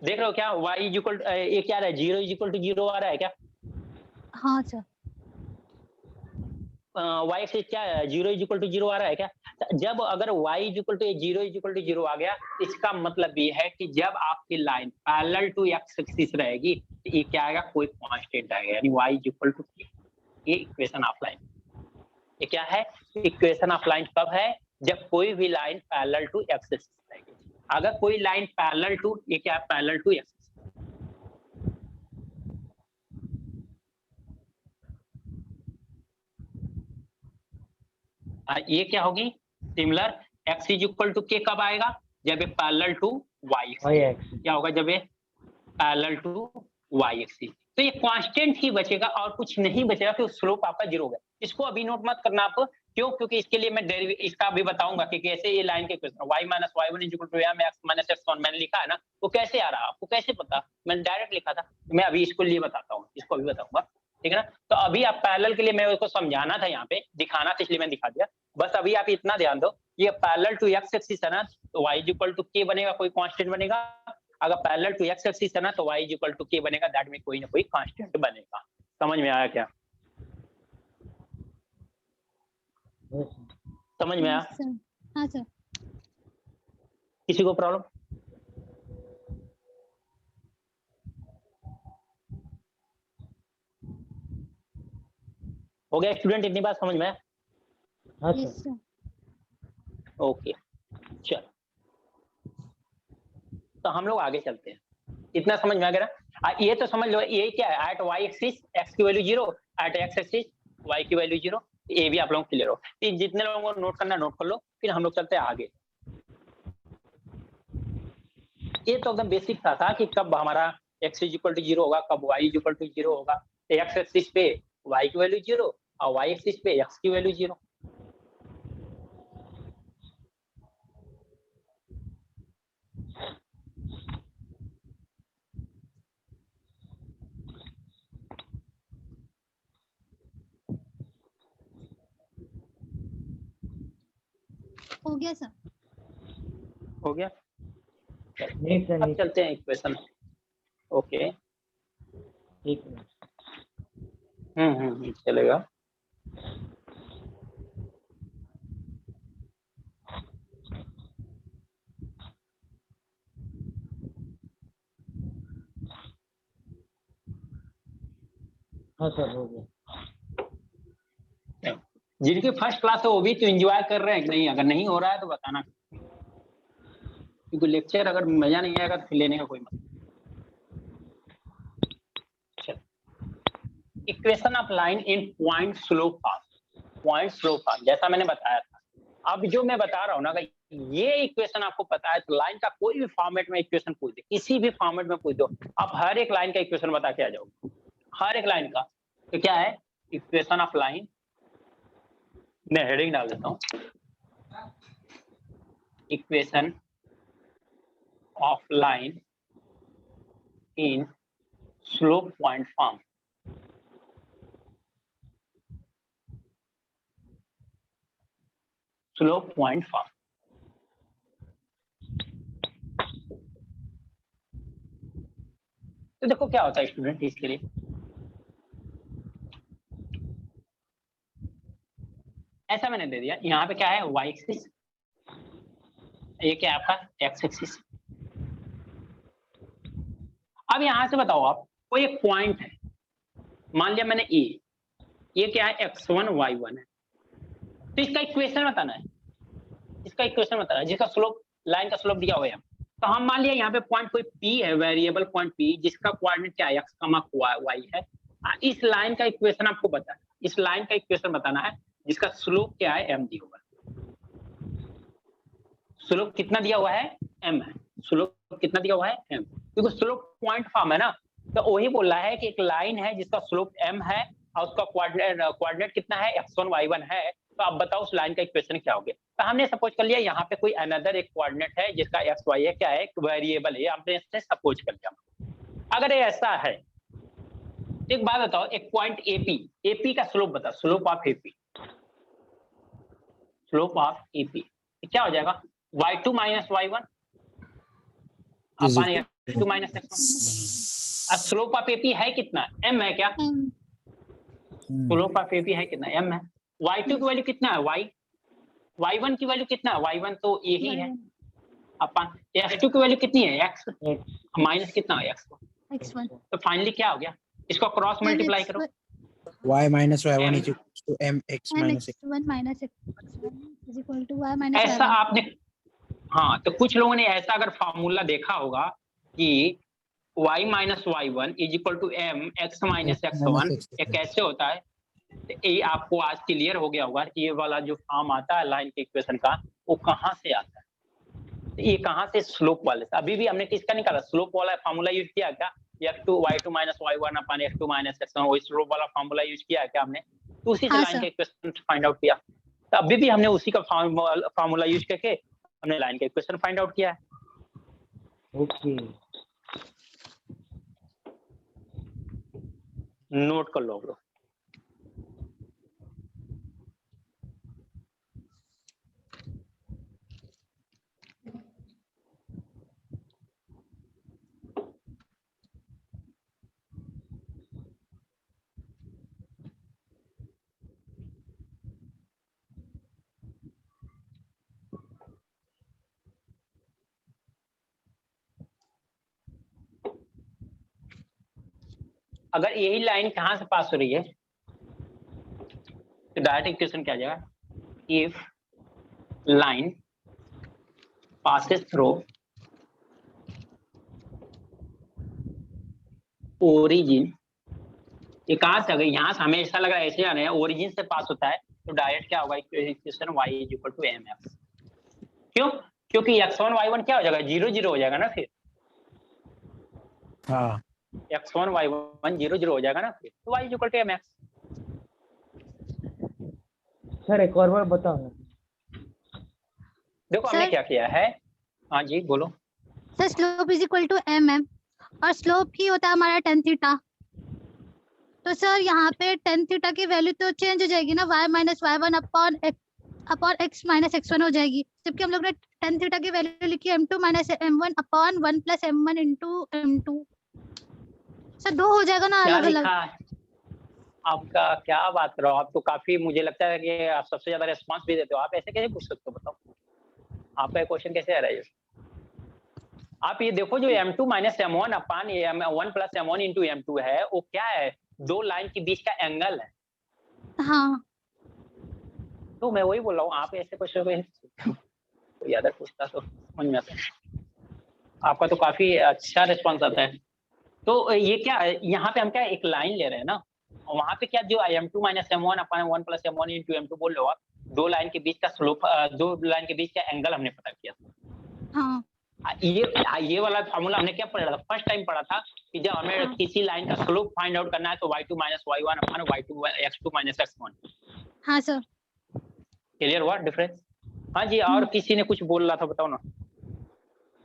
देख रहे हो क्या, y इज इक्वल ये क्या आ रहा है, 0 इज इक्वल टू 0 आ रहा है क्या? हाँ सर y एक्सिस क्या है, 0 इज इक्वल टू 0 आ रहा है क्या? जब अगर y is equal to 0 is equal to 0 आ गया, इसका मतलब ये है कि जब आपकी line parallel to x axis रहेगी तो ये क्या आएगा, कोई कांस्टेंट आएगा, यानी y is equal to k। ये इक्वेशन ऑफ लाइन, ये क्या है, इक्वेशन ऑफ लाइन कब है, जब कोई भी line parallel to x axis रहेगी। अगर कोई लाइन पैरेलल टू, ये क्या है, पैरेलल टू x, ये क्या होगी, similar x is equal to k कब आएगा, जब ये पैरेलल टू y एक्सिस। क्या होगा, जब ये पैरेलल टू y एक्सिस, तो ये कांस्टेंट ही बचेगा और कुछ नहीं बचेगा, तो स्लोप आपका 0 होगा। इसको अभी नोट मत करना आप, क्यों, क्योंकि इसके लिए मैं इसका भी बताऊंगा कि कैसे ये लाइन के equation y minus y1 is equal to mx minus x1 मैंने लिखा है ना, वो कैसे आ रहा है आपको कैसे पता, मैंने डायरेक्ट लिखा था। मैं अभी इसको लिए बताता हूँ, इसको अभी बताऊंगा, ठीक है ना? तो अभी आप पैरेलल के लिए मैं उसको समझाना था, यहाँ पे दिखाना था, इसलिए मैंने दिखा दिया। बस अभी आप इतना ध्यान दो, ये पैरेलल टू x एक्सिस है ना, तो y is equal to k बनेगा, कोई कांस्टेंट बनेगा। अगर पैरेलल टू x एक्सिस है ना, तो y is equal to k बनेगा, दैट में कोई ना कोई कांस्टेंट बनेगा। समझ में आया क्या? समझ में आया? हाँ सर किसी को प्रॉब्लम? हो गया स्टूडेंट, इतनी बात समझ में आया? हाँ यस सर। सर ओके, चल तो हम लोग आगे चलते हैं। इतना समझ में आ गया ना? ये तो समझ लो, ये क्या है, एट y एक्सिस x की value 0, at x axis y की वैल्यू 0। ये भी आप लोगों को क्लियर हो, जितने लोगों को नोट करना नोट कर लो, फिर हम लोग चलते हैं आगे। ये तो एकदम बेसिक था कि कब हमारा x इज इक्वल टू 0 होगा, कब y इज इक्वल टू 0 होगा। x एक्सिस पे y की वैल्यू 0 और y एक्सिस पे x की वैल्यू 0। हो गया सर हो गया? नहीं सर अब नहीं, चलते हैं इक्वेशन। ओके, एक मिनट। चलेगा। हाँ सर हो गया। जिनकी फर्स्ट क्लास है वो भी तो एंजॉय कर रहे हैं कि नहीं? अगर नहीं हो रहा है तो बताना, क्योंकि लेक्चर अगर मजा नहीं आएगा तो फिर लेने का कोई मतलब। Equation of line in point slope form, point slope form जैसा मैंने बताया था। अब जो मैं बता रहा हूँ ना, ये इक्वेशन आपको पता है तो लाइन का कोई भी फॉर्मेट में इक्वेशन पूछ दे, किसी भी फॉर्मेट में पूछ दो, आप हर एक लाइन का इक्वेशन बता के आ जाओगे, हर एक लाइन का। तो क्या है, इक्वेशन ऑफ लाइन, मैं हेडिंग डाल देता हूँ, equation of line in slope point form. Slope point form. तो देखो क्या होता है स्टूडेंट इसके लिए, ऐसा मैंने दे दिया, यहाँ पे क्या है वाई एक्सिस, ये क्या है आपका एक्स एक्सिस। अब यहाँ से बताओ आप, कोई एक पॉइंट है, मान लिया मैंने ए, ये क्या है x1 y1 है, तो इसका इक्वेशन बताना है, इसका इक्वेशन बताना है जिसका स्लोप, लाइन का स्लोप दिया हुआ है। तो हम मान लिया यहाँ पे पॉइंट कोई p है, वेरिएबल पॉइंट p, जिसका कोऑर्डिनेट क्या है x, y है। इस लाइन का इक्वेशन आपको बताना है, इस लाइन का इक्वेशन बताना है जिसका स्लोप क्या है m दिया हुआ है। स्लोप कितना दिया हुआ है m है, स्लोप कितना दिया हुआ है m, क्योंकि स्लोप पॉइंट फॉर्म है ना, तो वही बोल रहा है कि एक लाइन है जिसका स्लोप m है और उसका कोऑर्डिनेट कितना है x1 y1 है। तो आप बताओ उस लाइन का इक्वेशन क्या होगा। तो हमने सपोज कर लिया यहाँ पे कोई अनदर एक कोऑर्डिनेट है जिसका x y है, क्या है एक वेरिएबल है, हमने इससे सपोज कर लिया। अगर ये ऐसा है, एक बात बताओ, एक पॉइंट AP का स्लोप बताओ, slope of AP, slope of AP क्या हो जाएगा y2 माइनस y1 अपन x2 माइनस x1। अब स्लोप ऑफ AP है कितना, m है क्या, स्लोप ऑफ AP है कितना, m है। y2 की वैल्यू कितना है y1 की वैल्यू कितना है, y1 तो यही है अपन, x2 की वैल्यू कितनी है x, माइनस कितना है x1। तो फाइनली क्या हो गया, इसको क्रॉस मल्टीप्लाई करो, y minus y1 is equal to mx minus x। x1 minus x1 is equal to y minus ऐसा y1। आपने, हाँ तो कुछ लोगों ने ऐसा अगर फॉर्मूला देखा होगा कि y minus y1 is equal to m x minus x1, ये कैसे होता है, तो ये आपको आज क्लियर हो गया होगा कि ये वाला जो फॉर्म आता है लाइन के इक्वेशन का, वो कहाँ से आता है, तो ये कहाँ से, स्लोप वाले से। अभी भी हमने किसका निकाला, स्लोप वाला फॉर्मूला यूज किया क्या, x2 y2 माइनस y1 अपन x2 माइनस x1, वही स्लोप वाला फॉर्मूला यूज किया क्या हमने, तो उसी से हाँ, लाइन का इक्वेशन फाइंड आउट किया। तो अभी भी हमने उसी का फॉर्मूला यूज करके हमने लाइन का इक्वेशन फाइंड आउट किया है। ओके, नोट कर लो ब्रो। अगर यही लाइन कहाँ से पास हो रही है, तो डायरेक्ट इक्वेशन क्या आ जाएगा, if line passes through origin, ये कहाँ से, अगर यहाँ से हमें ऐसा लग रहा है ऐसे जाना है, ओरिजिन से पास होता है, तो डायरेक्ट क्या होगा equation y is equal to mx। क्यों, क्योंकि x1 y1 क्या हो जाएगा, 0 0 हो जाएगा ना, फिर हाँ x1 y1 0 0 हो जाएगा ना, फिर तो y is equal to mx। Sir एक और बार बताओ ना। देखो हमने सर- क्या किया है, हाँ जी बोलो। Sir slope is equal to mm और स्लोप ही होता है हमारा tan थीटा। तो सर यहाँ पे tan थीटा की वैल्यू तो चेंज हो जाएगी ना, y minus y1 upon x minus x1 हो जाएगी, जबकि हम लोग ने tan थीटा की वैल्यू लिखी m2 minus m1 upon 1 plus m1 into m2। Sir दो हो जाएगा ना क्या अलग अलग। लिखा है आपका, क्या बात कर रहे हो आप, तो काफी मुझे लगता है कि आप सबसे ज्यादा रिस्पांस भी देते हो, आप ऐसे कैसे पूछ सकते हो, बताओ आपका क्वेश्चन कैसे आ रहा है ये? आप ये देखो जो m2 माइनस m1 अपान m1 plus m1 into m2 है, वो क्या है, दो लाइन के बीच का एंगल है। हाँ तो मैं वही बोल रहा हूँ, आप ऐसे क्वेश्चन कोई अदर पूछता तो समझ में आता। आपका तो काफी अच्छा रिस्पांस आता है। तो ये क्या, यहाँ पे हम क्या एक लाइन ले रहे हैं ना, वहां पे क्या जो m2 माइनस m1 अपान 1 प्लस m1 इंटू m2 बोल रहे हो आप, दो लाइन के बीच का स्लोप, दो लाइन के बीच का एंगल हमने पता किया था। हाँ ये वाला फार्मूला हमने क्या पढ़ा था, फर्स्ट टाइम पढ़ा था कि जब हमें हाँ। किसी लाइन का स्लोप फाइंड आउट करना है तो y2 माइनस y1 अपान y2 x2 माइनस x1। हाँ सर। क्लियर हुआ डिफरेंस? हाँ जी, और किसी ने कुछ बोल रहा था, बताओ ना।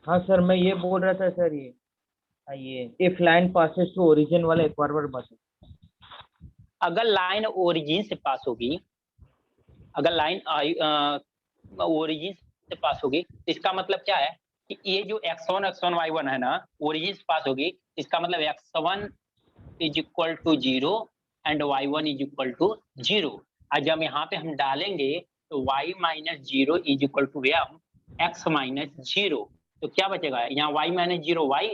हाँ सर, मैं ये बोल रहा था सर, ये if line passes to origin वाला एक बार बता। अगर लाइन ओरिजिन से पास होगी, अगर लाइन ओरिजिन से पास होगी। इसका मतलब क्या है कि ये जो x1 y1 है ना, ओरिजिन से पास होगी। इसका मतलब x1 is equal to 0 and y1 is equal to 0। और जब यहाँ पे हम डालेंगे तो y minus 0 is equal to m x minus 0। तो क्या बचेगा यहाँ y minus 0 y,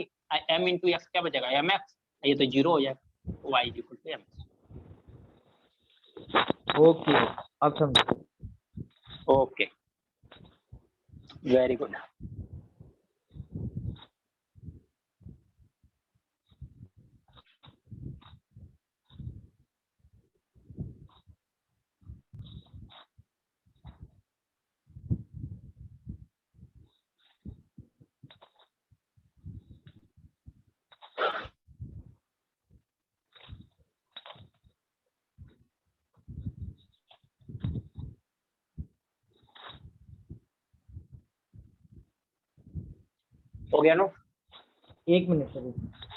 m into X क्या बचेगा mx, ये तो 0 हो जाएगा, y is equal to m। Okay, अब समझो। Okay, very good. हो गया नो? 1 minute sir, 1 minute.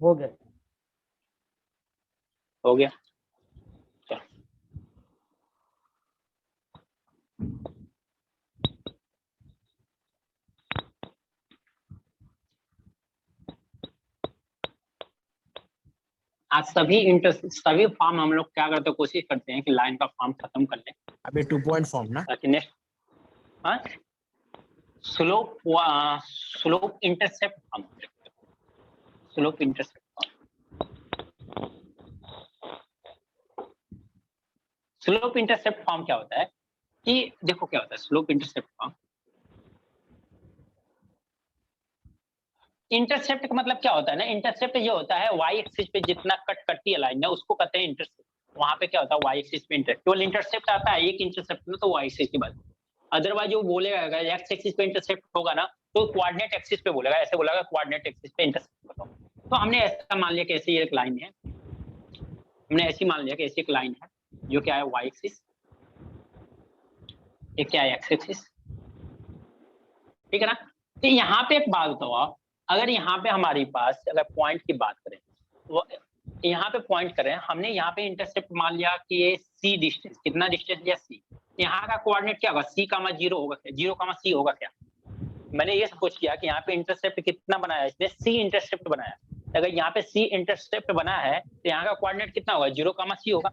हो गया। हो गया। आज सभी फॉर्म हम लोग क्या करते हैं, कोशिश करते हैं कि लाइन का फॉर्म खत्म कर लें अबे 2 पॉइंट फॉर्म ना, ताकि next slope intercept form, slope intercept form. Slope intercept form क्या होता है कि देखो क्या होता है स्लोप इंटरसेप्ट फॉर्म। इंटरसेप्ट का मतलब क्या होता है ना, इंटरसेप्ट ये होता है y एक्सिस पे जितना कट करती है लाइन ना, उसको कहते हैं इंटरसेप्ट। वहां पे क्या होता है y एक्सिस पे केवल इंटरसेप्ट आता है, एक इंटरसेप्ट में तो y एक्सिस की बात। अदरवाइज वो बोलेगा अगर x एक्सिस पे इंटरसेप्ट होगा ना तो कोऑर्डिनेट एक्सिस पे बोलेगा, ऐसे बोलेगा कोऑर्डिनेट एक्सिस पे इंटरसेप्ट बताओ। तो हमने ऐसा मान लिया कि ऐसी एक लाइन है, हमने ऐसी मान लिया कि ऐसी एक लाइन है जो क्या है y एक्सिस, ये क्या है x एक्सिस, ठीक है ना। तो यहाँ पे एक बात बताओ आप, अगर यहाँ पे हमारे पास अगर पॉइंट की बात करें, वो यहाँ पे पॉइंट करें, हमने यहाँ पे इंटरसेप्ट मान लिया कि ये c डिस्टेंस, कितना डिस्टेंस लिया c, यहाँ का कोऑर्डिनेट क्या होगा c, 0 होगा क्या, 0, c होगा क्या। मैंने ये सपोज किया कि यहाँ पे इंटरसेप्ट कितना बनाया, इसने c इंटरसेप्ट बनाया। अगर यहाँ पे c इंटरसेप्ट बना है तो यहाँ का कोऑर्डिनेट कितना होगा, 0, c होगा।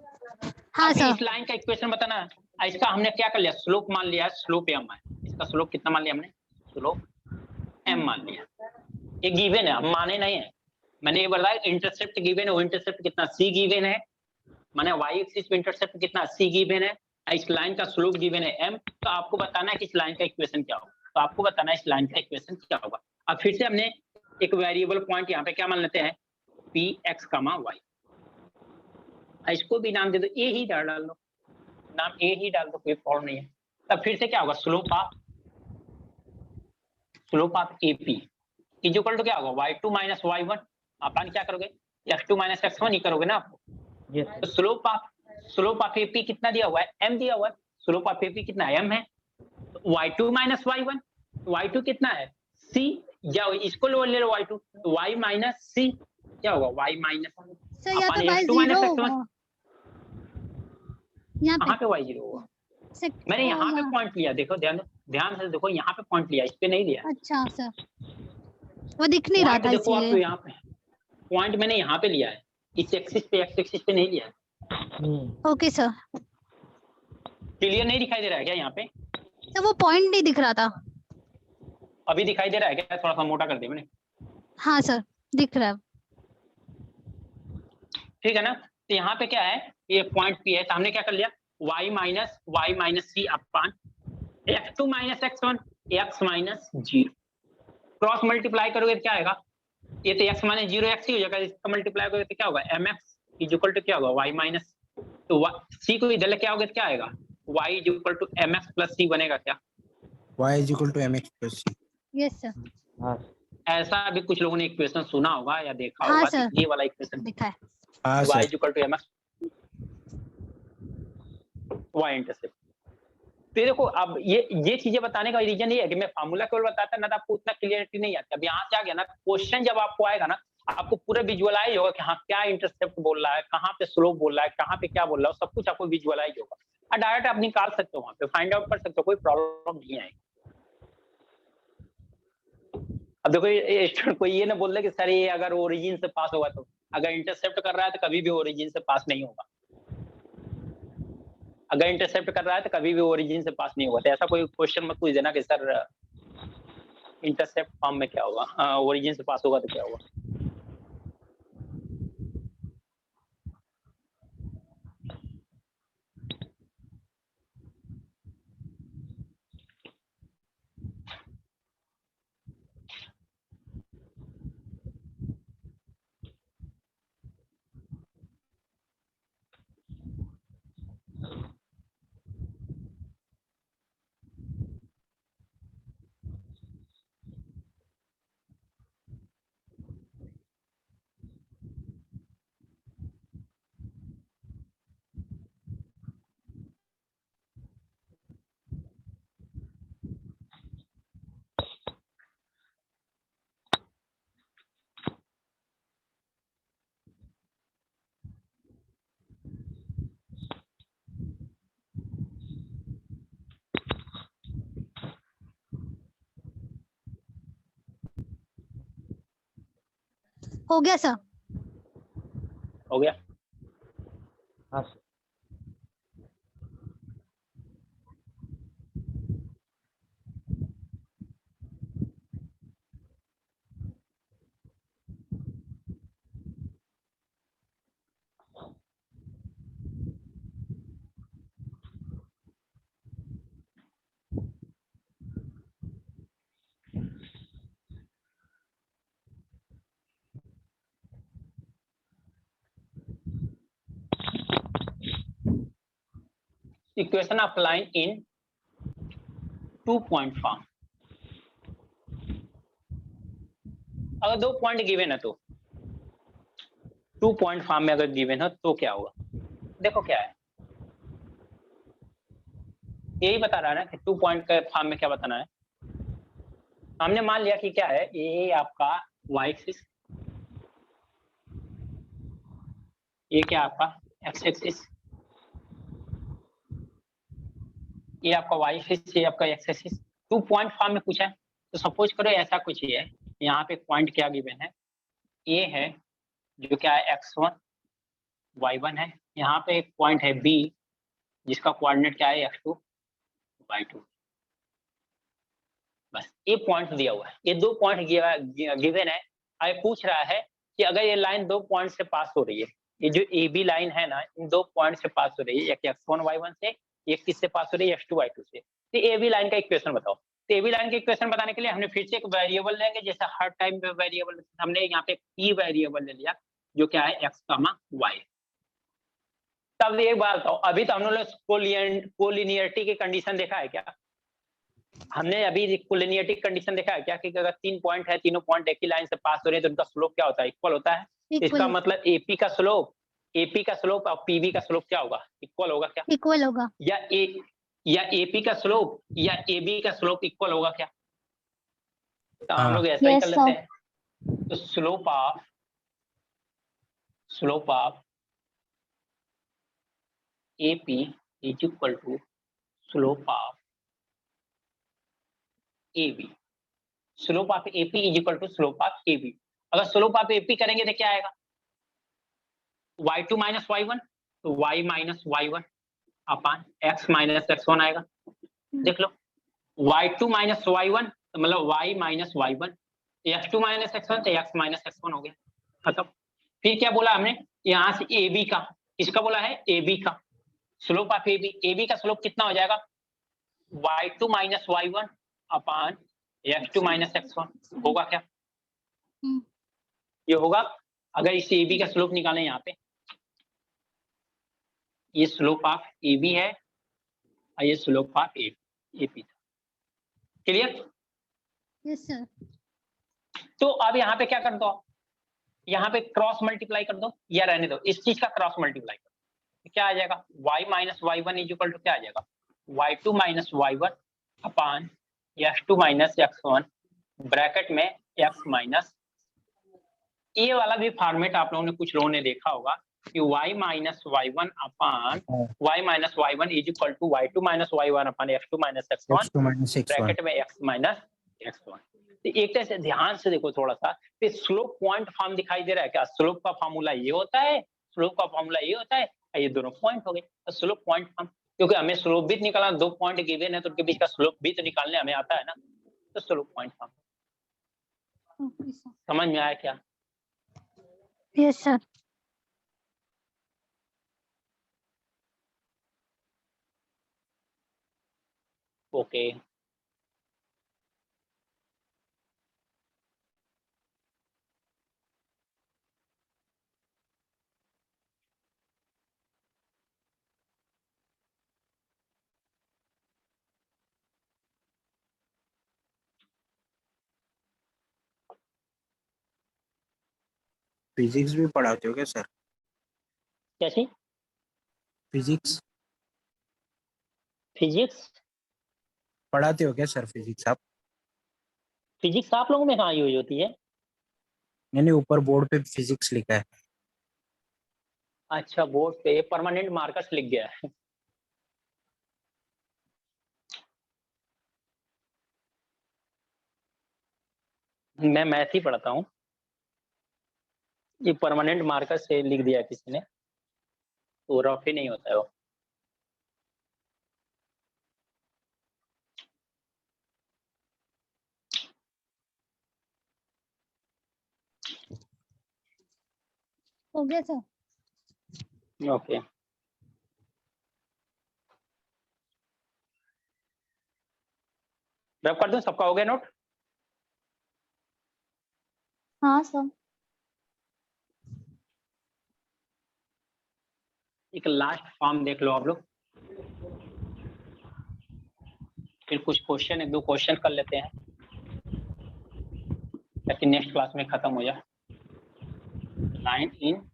हाँ अब सर। इस लाइन का इक्वेशन बताना है, इसका हमने क्या कर लिया, स्लोप मान लिया, स्लोप m है। इसका स्लोप कितना मान लिया हमने, स्लोप m मान लिया। ये गिवन है, हम माने नहीं है। मैंने ये बताया इंटरसेप्ट गिवन है, वो इंटरसेप्ट कितना c गिवन है, माने y एक्सिस पे इंटरसेप्ट कितना c गिवन है, इस लाइन का स्लोप गिवन है m। तो आपको बताना है कि इस लाइन का इक्वेशन क्या होगा, तो आपको बताना है इस लाइन का इक्वेशन क्या होगा। अब फिर से हमने एक वेरिएबल पॉइंट यहाँ पे क्या मान लेते हैं, px, y। इसको भी नाम दे दो, a ही डाल दो, नाम a ही डाल दो, कोई प्रॉब्लम नहीं है। तब फिर से क्या होगा, slope of AP is equal to क्या होगा, y2 माइनस y1। अपन क्या करोगे, x2 माइनस x1 ही करोगे ना आपको। यस तो स्लोप ऑफ AP कितना दिया हुआ है, m दिया हुआ है। स्लोप ऑफ AP कितना है, m है। y2 माइनस y1, y2 कितना है c, या इसको ले लो y2, तो y माइनस c क्या होगा, y माइनस सर या तो y x2 माइनस 0 x1। होगा यहाँ कहाँ पे पे y0 होगा, मैंने यहाँ पे पॉइंट लिया, देखो ध्यान से देखो, यहाँ पे पॉइंट लिया, इस पे नहीं लिया। अच्छा सर, वो दिख नहीं रहा पॉइंट था देखो आप, तो इसलिए। यहाँ पे पॉइंट मैंने यहाँ पे लिया है, इस एक्सिस पे, एक्स एक्सिस पे नहीं लिया है। Okay sir. क्लियर नहीं दिखाई दे रहा है क्या यहाँ पे, तो वो पॉइंट नहीं दिख रहा था। अभी दिखाई दे रहा है क्या, थोड़ा सा मोटा कर दिया मैंने। हाँ सर, दिख रहा है। ठीक है ना। तो यहाँ पे क्या है, ये पॉइंट P है, तो हमने क्या कर लिया, y माइनस c अपान x2 minus x1, x minus 0। Cross multiply करोगे तो क्या आएगा, ये तो x माइनस 0 x ही हो जाएगा, इसका मल्टीप्लाई करोगे तो क्या होगा, mx इज इक्वल टू क्या होगा, y माइनस तो सी को इधर लेके आओगे तो क्या आएगा, y is equal to mx plus C बनेगा क्या? y is equal to mx plus c। Yes sir. हाँ ऐसा भी कुछ लोगों ने इक्वेशन सुना होगा या देखा हाँ होगा सर। कि ये वाला इक्वेशन दिखा है। हाँ y sir. Is equal to mx y intercept. तो देखो अब ये चीजें बताने का रीजन ये है कि मैं फार्मूला केवल बताता ना तो आपको उतना क्लियरिटी नहीं आती। अब यहाँ से आ गया ना, क्वेश्चन जब आपको आएगा ना, आपको पूरा विजुअलाइज होगा कि हाँ क्या इंटरसेप्ट बोल रहा है, कहाँ पे स्लोप बोल रहा है, कहाँ पे क्या बोल रहा है, सब कुछ आपको विजुअलाइज होगा और डायरेक्ट आप निकाल सकते हो, वहां पे फाइंड आउट कर सकते हो, कोई प्रॉब्लम नहीं आएगी। अब देखो स्टूडेंट कोई ये ना बोल दे कि सर ये अगर ओरिजिन से पास होगा, तो अगर इंटरसेप्ट कर रहा है तो कभी भी ओरिजिन से पास नहीं होगा। अगर इंटरसेप्ट कर रहा है तो कभी भी ओरिजिन से पास नहीं होगा। तो ऐसा कोई क्वेश्चन मत पूछ देना कि सर इंटरसेप्ट फॉर्म में क्या होगा, ओरिजिन से पास होगा तो क्या होगा। हो गया सर। हो गया। हाँ sir. Equation of line in 2 point form. अगर 2 पॉइंट गिवन है तो 2 पॉइंट फॉर्म में अगर गिवन है तो क्या होगा, देखो क्या है, यही बता रहा है ना कि 2 पॉइंट के फॉर्म में क्या बताना है। हमने मान लिया कि क्या है, ये आपका y एक्सिस, ये क्या आपका x एक्सिस, ये आपका y एक्सिस, ये आपका x एक्सिस। 2 पॉइंट फॉर्म में पूछा है तो सपोज करो ऐसा कुछ ही है। यहाँ पे पॉइंट क्या गिवन है, a है जो क्या है x1 y1 है। यहाँ पे एक पॉइंट है b जिसका कोऑर्डिनेट क्या है x2 y2। बस ये पॉइंट दिया हुआ है, ये 2 पॉइंट गिवन है। अब पूछ रहा है कि अगर ये लाइन 2 पॉइंट से पास हो रही है, ये जो ए बी लाइन है ना, इन 2 पॉइंट से पास हो रही है, एक x1 y1 से, एक किससे पास हो रही है x2 y2 से। तो ए बी लाइन का इक्वेशन बताओ। तो ए बी लाइन के इक्वेशन बताने के लिए हमने फिर से एक वेरिएबल लेंगे, जैसे हर टाइम पे वेरिएबल हमने यहाँ पे p वेरिएबल ले लिया जो क्या है x, y। तब एक बात बताओ, अभी तो हम लोग कोलिनियरिटी की कंडीशन देखा है क्या? हमने अभी कोलिनियरिटी कंडीशन देखा है क्या कि अगर 3 पॉइंट है, तीनों पॉइंट एक ही लाइन से पास हो रहे हैं तो उनका स्लोप क्या होता है, इक्वल होता है। इसका मतलब एपी का स्लोप और पीबी का स्लोप क्या होगा, इक्वल होगा क्या? इक्वल होगा। या एपी का स्लोप या एबी का स्लोप इक्वल होगा क्या? तो हम लोग ऐसा ही कर लेते हैं। तो slope of AP is equal to slope of AB। Slope of AP is equal to slope of AB। अगर स्लोप ऑफ AP करेंगे तो क्या आएगा, y2 माइनस y1, तो y माइनस y1 अपान x माइनस x1 आएगा। देख लो y2 माइनस y1 तो मतलब y minus y1, x2 minus x1 तो x माइनस x1 हो गया, खत्म। फिर क्या बोला हमने, यहाँ से AB का, किसका बोला है, AB का स्लोप ऑफ AB का स्लोप कितना हो जाएगा, y2 माइनस y1 अपान x2 माइनस x1 होगा क्या? ये होगा। अगर इस AB का स्लोप निकालें यहाँ पे, ये स्लोप ऑफ ए बी है और ये स्लोप ऑफ ए पी था। क्लियर? Yes sir. तो अब यहाँ पे क्या कर दो, यहाँ पे क्रॉस मल्टीप्लाई कर दो या रहने दो, इस चीज का क्रॉस मल्टीप्लाई कर दो, क्या आ जाएगा y minus Y one is equal to क्या आ जाएगा y2 minus Y one upon x2 minus x1 bracket में x माइनस, ये वाला भी फॉर्मेट आप लोगों ने कुछ लोगों ने देखा होगा कि y minus Y one upon y minus Y one is equal to y2 minus Y one upon x2 minus x1 bracket में x माइनस x1। तो एक तरह से ध्यान से देखो थोड़ा सा, तो स्लोप पॉइंट फॉर्म दिखाई दे रहा है क्या? स्लोप का फॉर्मूला ये होता है, स्लोप का फॉर्मूला ये होता है, ये दोनों पॉइंट हो गए तो स्लोप पॉइंट फॉर्म, क्योंकि हमें स्लोप भी निकालना, 2 पॉइंट गिवन है तो उनके बीच का स्लोप भी तो निकालने हमें आता है ना, तो स्लोप पॉइंट फॉर्म। समझ में आया क्या? Yes sir. ओके फिजिक्स भी पढ़ाते हो क्या सर? कैसी फिजिक्स फिजिक्स पढ़ाते हो क्या सर? फिजिक्स आप? फिजिक्स आप लोगों में कहाँ यूज होती है? मैंने ऊपर बोर्ड पे फिजिक्स लिखा है। अच्छा, बोर्ड पे परमानेंट मार्कर्स लिख गया है। मैं मैथ ही पढ़ता हूँ, ये परमानेंट मार्कर से लिख दिया किसी ने, तो रफ ही नहीं होता है वो। हो गया सर। ओके रफ कर दूं, सबका हो गया नोट? हाँ सर। एक लास्ट फॉर्म देख लो आप लोग, फिर कुछ क्वेश्चन, 1-2 क्वेश्चन कर लेते हैं ताकि नेक्स्ट क्लास में खत्म हो जाए। Line in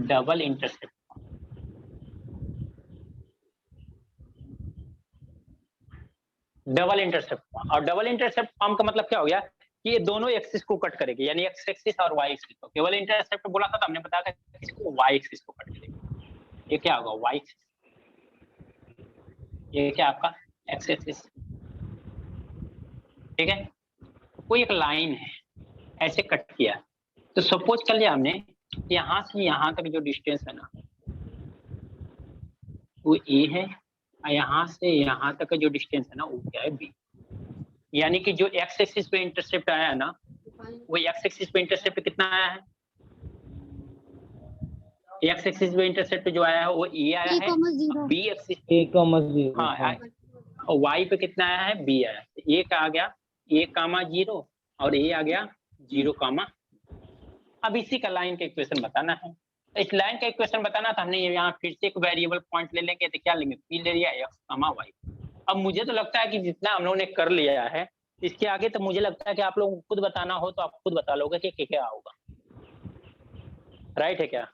double intercept, double intercept, और डबल इंटरसेप्ट फॉर्म का मतलब क्या हो गया कि ये दोनों एक्सिस को कट करेगी, यानी एक्स एक्सिस और वाई एक्सिस को। केवल इंटरसेप्ट बोला था तो हमने बताया था इसको वाई एक्सिस को कट करेगी। ये क्या होगा वाई एक्सिस, ये क्या आपका एक्स एक्सिस, ठीक है। कोई एक लाइन है ऐसे कट किया, तो सपोज कर लिया हमने यहां से यहां तक जो डिस्टेंस है ना वो ए है, और यहां से यहां तक का जो डिस्टेंस है ना वो क्या है बी। यानी कि जो एक्स एक्सिस पे इंटरसेप्ट आया है ना, वो एक्स एक्सिस पे इंटरसेप्ट कितना आया है, एक्स एक्सिस पे इंटरसेप्ट जो आया है वो ए आया है, बी एक्सिस A,0 हाँ, और वाई पे कितना आया है बी आया है। ए का आ गया A,0 और ए आ गया 0, अब इसी का लाइन का इक्वेशन बताना है। तो इस लाइन का इक्वेशन बताना था हमने, यहाँ फिर से एक वेरिएबल पॉइंट ले लेंगे, तो क्या लेंगे पी ले लिया x, y। अब मुझे तो लगता है कि जितना हम लोगों ने कर लिया है, इसके आगे तो मुझे लगता है कि आप लोगों को खुद बताना हो तो आप खुद बता लोगे कि क्या होगा, राइट है क्या?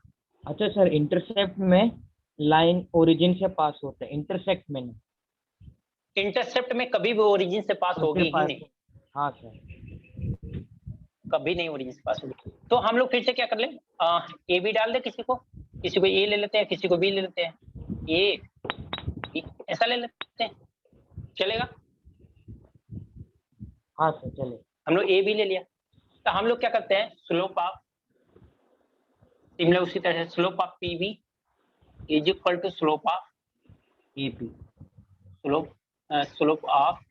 अच्छा सर, इंटरसेप्ट में लाइन ओरिजिन से पास होता है, इंटरसेक्ट में नहीं। इंटरसेप्ट में कभी भी ओरिजिन से पास होगी ही नहीं। हाँ सर, कभी नहीं ओरिजिन से पास होगी। तो हम लोग फिर से क्या कर ले, ए बी डाल दे, किसी को ए ले लेते हैं, किसी को बी ले लेते हैं, ए ऐसा ले लेते हैं, चलेगा? हाँ सर चले। हम लोग ए बी ले लिया, तो हम लोग क्या करते हैं स्लोप ऑफ, सिमिलर उसी तरह से slope of P B is equal to slope of A B, slope of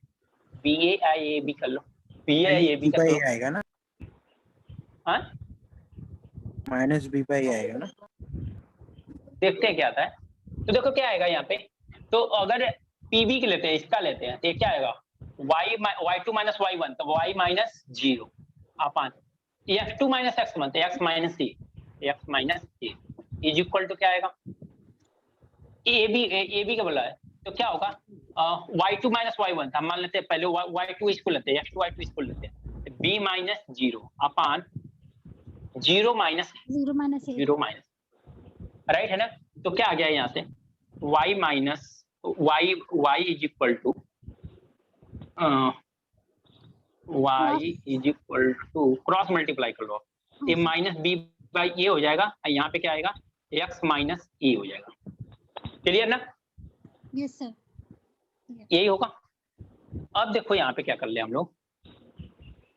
B A B कर लो, बी ए बी कर लो, आएगा ना, हाँ माइनस बी पे आएगा ना। देखते हैं क्या आता है। तो देखो क्या आएगा यहाँ पे, तो अगर पीबी के लेते हैं, इसका लेते हैं, तो ये क्या आएगा y2 माइनस y1, तो y माइनस 0 अपान x2 माइनस x1 तो x minus c is equal to क्या आएगा, ए बी का बोला है तो क्या होगा, y2 माइनस y1 हम मान लेते हैं पहले y2 इसको लेते हैं, x2 y2 इसको लेते हैं, b minus 0 upon 0 minus right है ना। तो क्या आ गया यहाँ से y minus y is equal to cross multiply कर लो, a minus b by a हो जाएगा, यहाँ पे क्या आएगा x माइनस ए हो जाएगा। क्लियर ना? Yes sir. यही होगा। अब देखो यहाँ पे क्या कर ले हम लोग,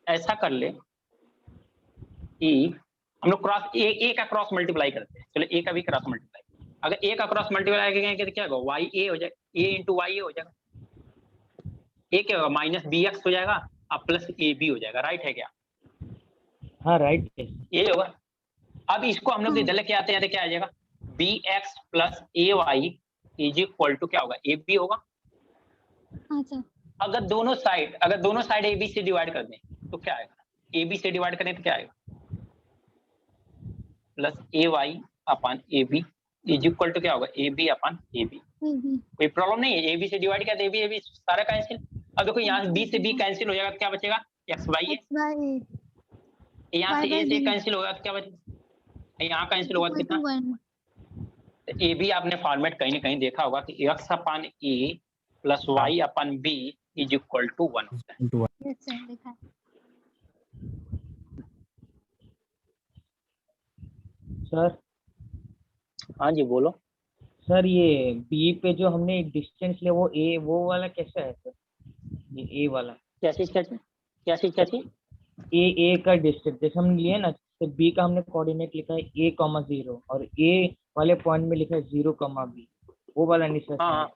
ऐसा कर ले कि हम लोग क्रॉस ए का क्रॉस मल्टीप्लाई करते हैं, चलो ए का भी क्रॉस मल्टीप्लाई, अगर ए का क्रॉस मल्टीप्लाई करेंगे तो क्या होगा, वाई ए हो जाएगा, ए इंटू वाई ए हो जाएगा, ए क्या होगा माइनस बी एक्स हो जाएगा अब प्लस ए बी हो जाएगा, राइट है क्या? हाँ राइट है। ये होगा। अब इसको हम लोग इधर लेके आते हैं तो क्या आ जाएगा, b x plus a y is equal to क्या होगा, ए बी होगा। अच्छा अगर दोनों साइड ए बी से डिवाइड कर दें तो क्या आएगा, ए बी से डिवाइड करें तो क्या आएगा, plus a y upon a B is equal to क्या होगा, a b upon a b. कोई प्रॉब्लम नहीं है, ए बी से डिवाइड किया तो ए बी सारा कैंसिल। अब देखो यहाँ बी से बी कैंसिल हो जाएगा तो क्या बचेगा, एक्स वाई है, यहाँ से ए से कैंसिल होगा तो क्या बचेगा, यहाँ कैंसिल होगा तो कितना, ए बी आपने फॉर्मेट कहीं ना कहीं देखा होगा कि x upon a plus y upon b is equal to 1 होता है। सर हाँ जी बोलो। सर ये बी पे जो हमने डिस्टेंस लिया वो वाला कैसा है सर, ये ए वाला क्या चीज ए का डिस्टेंस जैसे हम लिए ना, तो बी का हमने कोऑर्डिनेट लिखा है a,0 और ए वाले पॉइंट में लिखा है 0, b, वो वाला नहीं सर? हाँ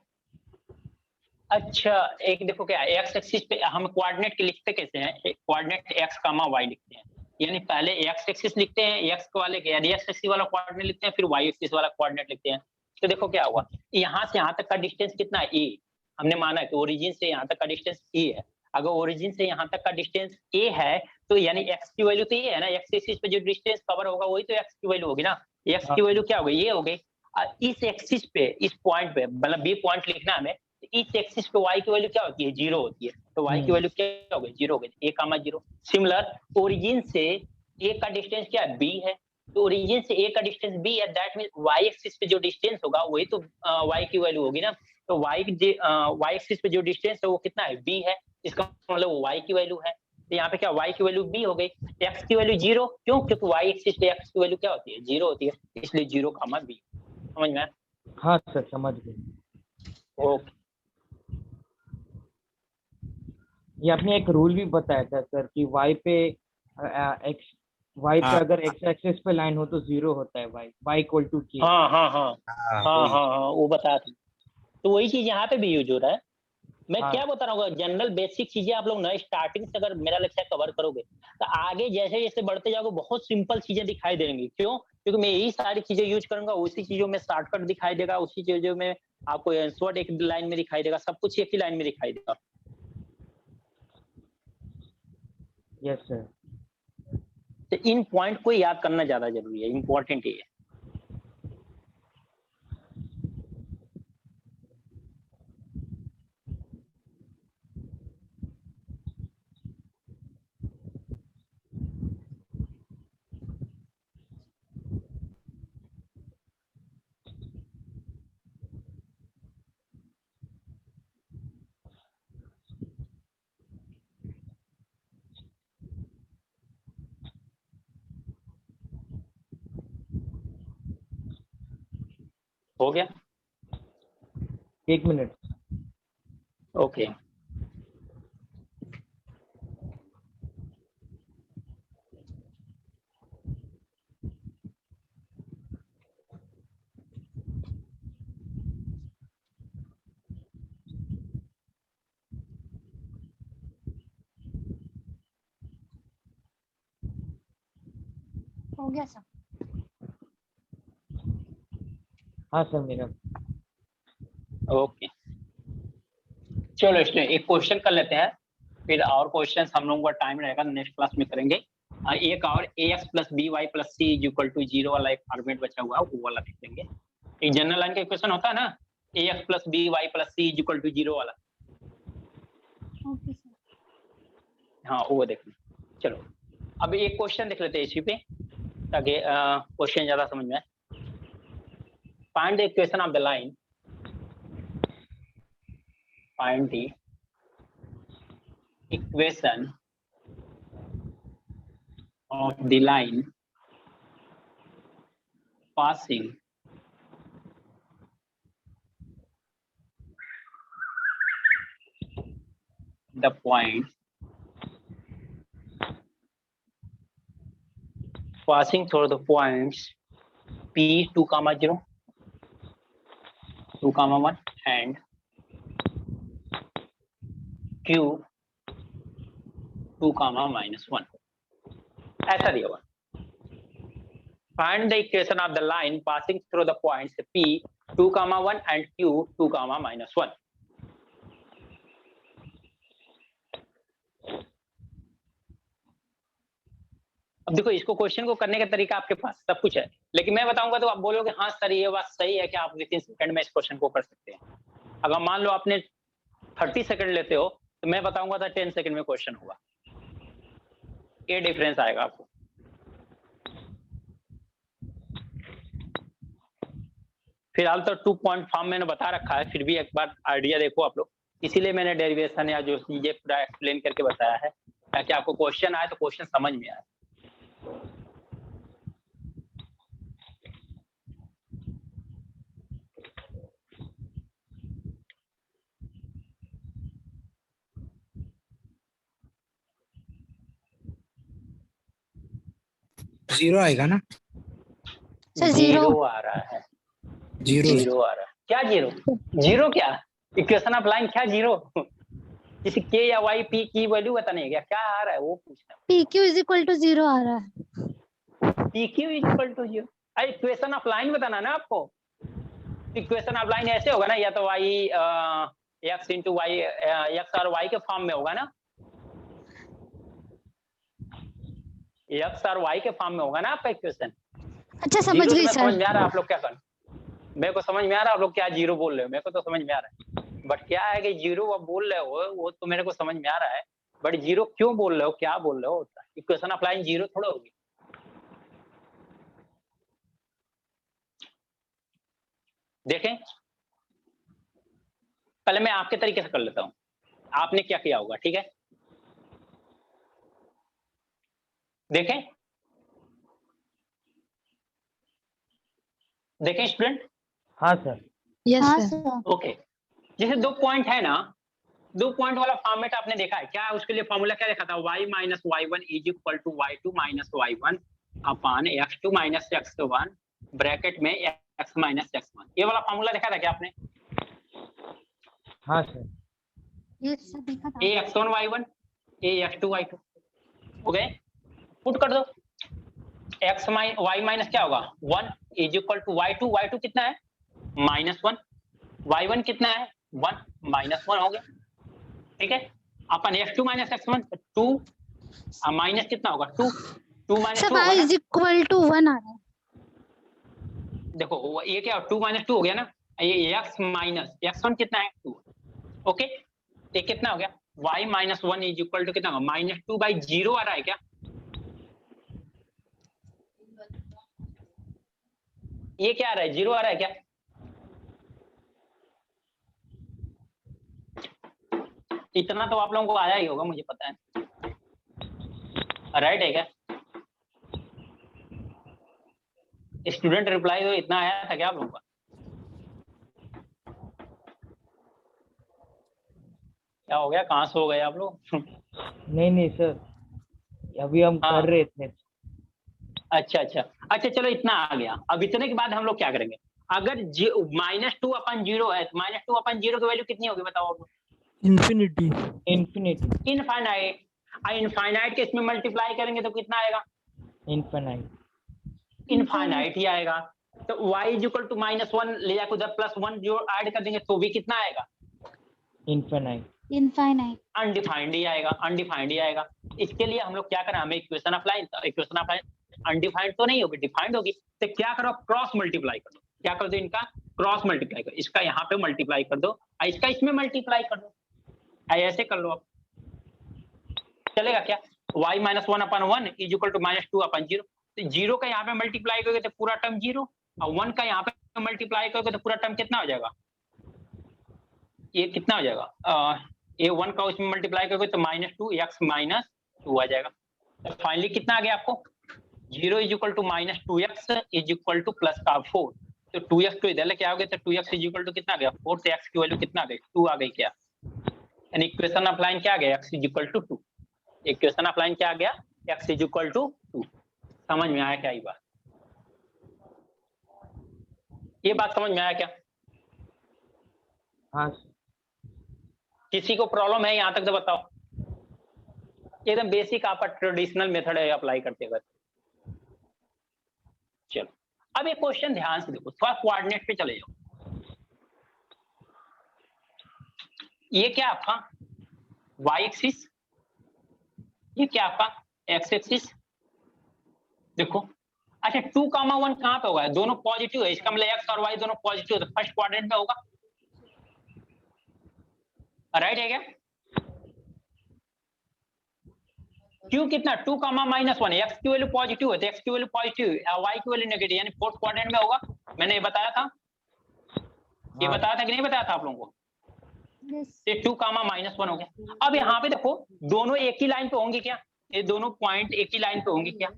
अच्छा, एक देखो क्या एक्स एक्सिस पे हम कोऑर्डिनेट के लिखते कैसे हैं, कोऑर्डिनेट एक्स कामा वाई लिखते हैं, यानी पहले एक्स एक्सिस लिखते हैं, एक्स वाले यानी एक्स एक्सिस वाला कोऑर्डिनेट लिखते हैं, फिर वाई एक्सिस वाला कोऑर्डिनेट लिखते हैं। तो देखो क्या हुआ, यहाँ से यहाँ तक का डिस्टेंस कितना है, ए, हमने माना कि ओरिजिन से यहाँ तक का डिस्टेंस ए है। अगर ओरिजिन से यहाँ तक का डिस्टेंस ए है तो यानी एक्स की वैल्यू तो ये है ना, एक्स एक्सिस पे जो डिस्टेंस कवर होगा वही तो एक्स की वैल्यू होगी ना। एक्स की वैल्यू क्या होगी, ये हो गई। इस एक्सिस पे, इस पॉइंट पे, मतलब बी पॉइंट लिखना हमें, इस एक्सिस पे y की वैल्यू क्या होती है, 0 होती है, तो y की वैल्यू क्या हो गई, 0 हो गई, a कामा 0। सिमिलर ओरिजिन से a का डिस्टेंस क्या है, b है, तो ओरिजिन से a का डिस्टेंस b है, दैट मींस y एक्सिस पे जो डिस्टेंस होगा वही तो y की वैल्यू होगी ना। तो y एक्सिस पे जो डिस्टेंस है वो कितना है, b है, इसका मतलब वो y की वैल्यू है। तो यहाँ पे क्या y की वैल्यू b हो गई, x की वैल्यू 0, क्यों, क्योंकि y एक्सिस पे x की वैल्यू क्या होती है, 0 होती है, इसलिए 0 कामा b। समझ में? हाँ सर समझ गए। ओके। ये आपने एक रूल भी बताया था सर कि y पे अगर x एक्सिस पे लाइन हो तो 0 होता है y इक्वल टू k। हाँ वो बताया था। तो वही चीज यहाँ पे भी यूज हो रहा है। मैं हाँ। क्या बता रहा हूँ, जनरल बेसिक चीजें आप लोग ना स्टार्टिंग से अगर मेरा लेक्चर कवर करोगे तो आगे जैसे जैसे बढ़ते जाओगे बहुत सिंपल चीजें दिखाई देंगी। क्यों? क्योंकि मैं यही सारी चीजें यूज करूंगा, उसी चीजों में शॉर्टकट दिखाई देगा, उसी चीजों में आपको आंसर एक लाइन में दिखाई देगा, सब कुछ एक ही लाइन में दिखाई देगा। Yes sir. तो इन पॉइंट को याद करना ज्यादा जरूरी है, इंपॉर्टेंट ये है। हो गया? 1 मिनट। ओके। हो गया सर। हाँ सर मेरा। ओके चलो, इसमें एक क्वेश्चन कर लेते हैं, फिर और क्वेश्चन हम लोगों का टाइम रहेगा नेक्स्ट क्लास में करेंगे। एक और ax plus b y plus c is equal to 0 वाला एक फॉर्मेट बचा हुआ है, वो वाला देख लेंगे। एक जनरल लाइन का इक्वेशन होता है ना, ax plus b y plus c is equal to 0 वाला। Okay sir. हाँ वो देख लें। चलो अब एक क्वेश्चन देख लेते हैं इसी पे, ताकि क्वेश्चन ज्यादा समझ में आए। Find the equation of the line, find the equation of the line passing the point passing through the points P 2, 0, 2, 1 and Q 2, -1 ऐसा दिया हुआ। Find the equation of the line passing through the points P 2, 1 and Q 2, -1। अब देखो इसको question को करने का तरीका आपके पास सब कुछ है, लेकिन मैं बताऊंगा तो आप बोलोगे हाँ सर ये बात सही है कि आप विद इन सेकंड में इस क्वेश्चन को कर सकते हैं। अगर मान लो आपने 30 सेकंड लेते हो तो मैं बताऊंगा तो 10 सेकंड में क्वेश्चन होगा। ये डिफरेंस आएगा आपको। फिलहाल तो 2 पॉइंट फॉर्म मैंने बता रखा है, फिर भी एक बार आइडिया देखो आप लोग, इसीलिए मैंने डेरिवेशन या जो ये पूरा एक्सप्लेन करके बताया है, ताकि आपको क्वेश्चन आए तो क्वेश्चन समझ में आए। जीरो आएगा ना? सर जीरो आ रहा है, जीरो आ रहा है। क्या जीरो? जीरो क्या? इक्वेशन ऑफ लाइन क्या जीरो? किसी के या वाई पी की वैल्यू बतानी है क्या आ रहा है वो पूछना। P q is equal to 0 आ रहा है। P q is equal to 0? अरे इक्वेशन ऑफ लाइन बताना ना आपको। इक्वेशन ऑफ लाइन ऐसे होगा ना, या तो y x into y, x और वाई के फॉर्म में होगा ना, एक्स और वाई के फॉर्म में होगा ना आपका इक्वेशन। अच्छा समझ गई सर। समझ में आ रहा है आप लोग क्या कर, मेरे को समझ में आ रहा है आप लोग क्या जीरो बोल रहे हो, मेरे को तो समझ में आ रहा है। बट क्या है कि जीरो आप बोल रहे हो वो तो मेरे को समझ में आ रहा है, बट जीरो क्यों बोल रहे हो, क्या बोल रहे हो? इक्वेशन ऑफ लाइन जीरो थोड़ा होगी। देखें पहले मैं आपके तरीके से कर लेता हूं, आपने क्या किया होगा, ठीक है? देखें देखें स्टूडेंट। हाँ सर। यस हाँ सर। सर। ओके, जैसे 2 पॉइंट है ना, 2 पॉइंट वाला फॉर्मेट आपने देखा है क्या है? उसके लिए फॉर्मूला क्या देखा था? y minus y1 is equal to y2 minus y1 upon x2 minus x1 bracket में x माइनस x1। ये वाला फॉर्मूला देखा था क्या आपने? हाँ सर। यस सर देखा था। a x1 y1 a x2 y2 हो गए, पुट कर दो। x y माइनस क्या होगा 1 is equal to y2, y2 कितना है -1, y1 कितना है 1 -1 हो गया, ठीक है? अपन x2 माइनस x1 2 माइनस कितना होगा 2 minus sir 2 y is equal to 1 आ रहा है। देखो ये क्या 2 माइनस 2 हो गया ना, ये x माइनस x1 कितना है 2, ओके? ये कितना हो गया y minus 1 is equal to कितना होगा -2/0 आ रहा है क्या? ये क्या आ रहा है 0 आ रहा है क्या? इतना तो आप लोगों को आया ही होगा मुझे पता है, राइट है क्या? स्टूडेंट रिप्लाई तो इतना आया था क्या आप लोगों का? क्या हो गया, कहाँ से हो गए आप लोग? नहीं सर, अभी हम हाँ। कर रहे थे। अच्छा चलो इतना आ गया। अब इतने के बाद हम लोग क्या करेंगे? अगर -2/0 है तो -2/0 की वैल्यू कितनी होगी बताओ आप? इन्फिनिटी। इनफाइनाइट। इनफाइनाइट के इसमें मल्टीप्लाई करेंगे तो कितना आएगा? इनफाइनाइट ही आएगा। तो y इज इक्वल टू -1 ले जाकर उधर +1 जो ऐड कर देंगे तो भी कितना आएगा? इनफाइनाइट। इनफाइनाइट। अनडिफाइंड ही आएगा, अनडिफाइंड ही आएगा। इसके लिए हम लोग क्या करें, हमें equation apply, equation apply undefined तो नहीं होगी, डिफाइंड होगी। तो क्या करो, क्रॉस मल्टीप्लाई कर दो। क्या कर दो, इनका क्रॉस मल्टीप्लाई करो, इसका यहाँ पे मल्टीप्लाई कर दो और इसका इसमें मल्टीप्लाई कर दो, ऐसे कर लो आप, चलेगा क्या? y minus 1/1 is equal to -2/0। तो 0 का यहाँ पे मल्टीप्लाई करोगे तो पूरा टर्म 0, और 1 का यहाँ पे मल्टीप्लाई करोगे तो पूरा टर्म कितना हो जाएगा, ये कितना हो जाएगा, ये 1 का उसमें मल्टीप्लाई करोगे तो -2x - 2 आ जाएगा। तो फाइनली कितना आ गया आपको, 0 is equal to -2x is equal to plus का 4। तो 2x को इधर लेके आओगे तो 2x इज इक्वल टू कितना आ गया, 4। तो x की वैल्यू कितना आ गई, 2 आ गई क्या? यानी इक्वेशन अप्लाइन क्या आ गया, x is equal to 2। Equation अप्लाइन क्या आ गया, x इज इक्वल टू 2। समझ में आया क्या ये बात? ये बात समझ में आया क्या? हाँ किसी को प्रॉब्लम है यहाँ तक तो बताओ। एकदम बेसिक आपका ट्रेडिशनल मेथड है अप्लाई करते हुए। चलो अब एक क्वेश्चन ध्यान से देखो, थोड़ा कोऑर्डिनेट पे चले जाओ। ये क्या आपका y एक्सिस, ये क्या आपका x एक्सिस। देखो अच्छा 2,1 कहाँ पे होगा, दोनों पॉजिटिव है, इसका मतलब x और y दोनों पॉजिटिव है, तो फर्स्ट क्वाड्रेंट में होगा, राइट है क्या? क्यों कितना 2,-1, x की वैल्यू पॉजिटिव है तो x की वैल्यू पॉजिटिव है, y की वैल्यू नेगेटिव, यानी फोर्थ क्वाड्रेंट में होगा। मैंने ये बताया था, ये बताया था कि नहीं बताया था आप लोगों को? ये 2,-1 हो गया। अब यहाँ पे देखो दोनों एक ही लाइन पे होंगे क्या, ये दोनों पॉइंट एक ही लाइन पे होंगे क्या?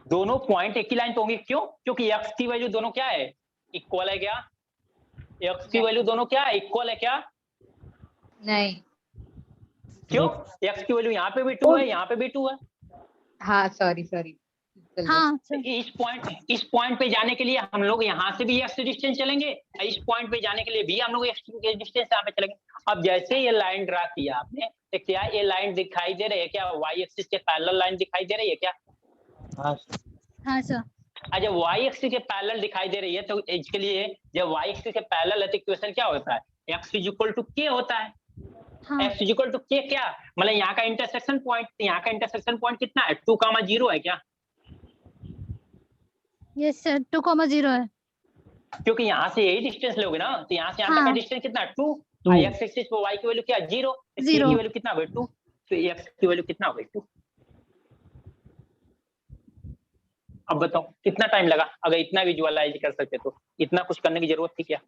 दोनों पॉइंट एक ही लाइन पे होंगे, क्यों? क्योंकि x की वैल्यू दोनों क्या है, इक्वल है क्या? x की वैल्यू दोनों क्या है, इक्वल है क्या? नहीं। क्यों? x की वैल्यू यहाँ पे भी 2 है, यहाँ पे भी 2 है। हाँ सॉरी हाँ सर। इस पॉइंट पे जाने के लिए हम लोग यहाँ से भी x डिस्टेंस चलेंगे, इस पॉइंट पे जाने के लिए भी हम लोग x डिस्टेंस यहाँ पे चलेंगे। अब जैसे ये लाइन ड्रा किया आपने, तो क्या ये लाइन दिखाई दे रही है क्या, y एक्सिस के पैरेलल लाइन दिखाई दे रही है क्या? हाँ सर। जब y एक्सिस के पैरेलल दिखाई दे रही है तो इसके लिए जब y एक्सिस के पैरेलल है तो इक्वेशन क्या होता है, x is equal to k होता है। हाँ x is equal to k क्या, मतलब यहाँ का इंटरसेक्शन पॉइंट, यहाँ का इंटरसेक्शन पॉइंट कितना है, 2,0 है क्या? यस सर 2,0 है। क्योंकि यहाँ से यही डिस्टेंस लोगे ना, तो यहाँ से यहाँ तक का हाँ। डिस्टेंस कितना है, 2। 2। x एक्सिस पे y की वैल्यू क्या है, 0। k 0। की वैल्यू कितना हो गई, 2। तो x की वैल्यू कितना हो गई, 2। अब बताओ कितना टाइम लगा, अगर इतना विजुअलाइज कर सकते तो इतना कुछ करने की जरूरत थी क्या?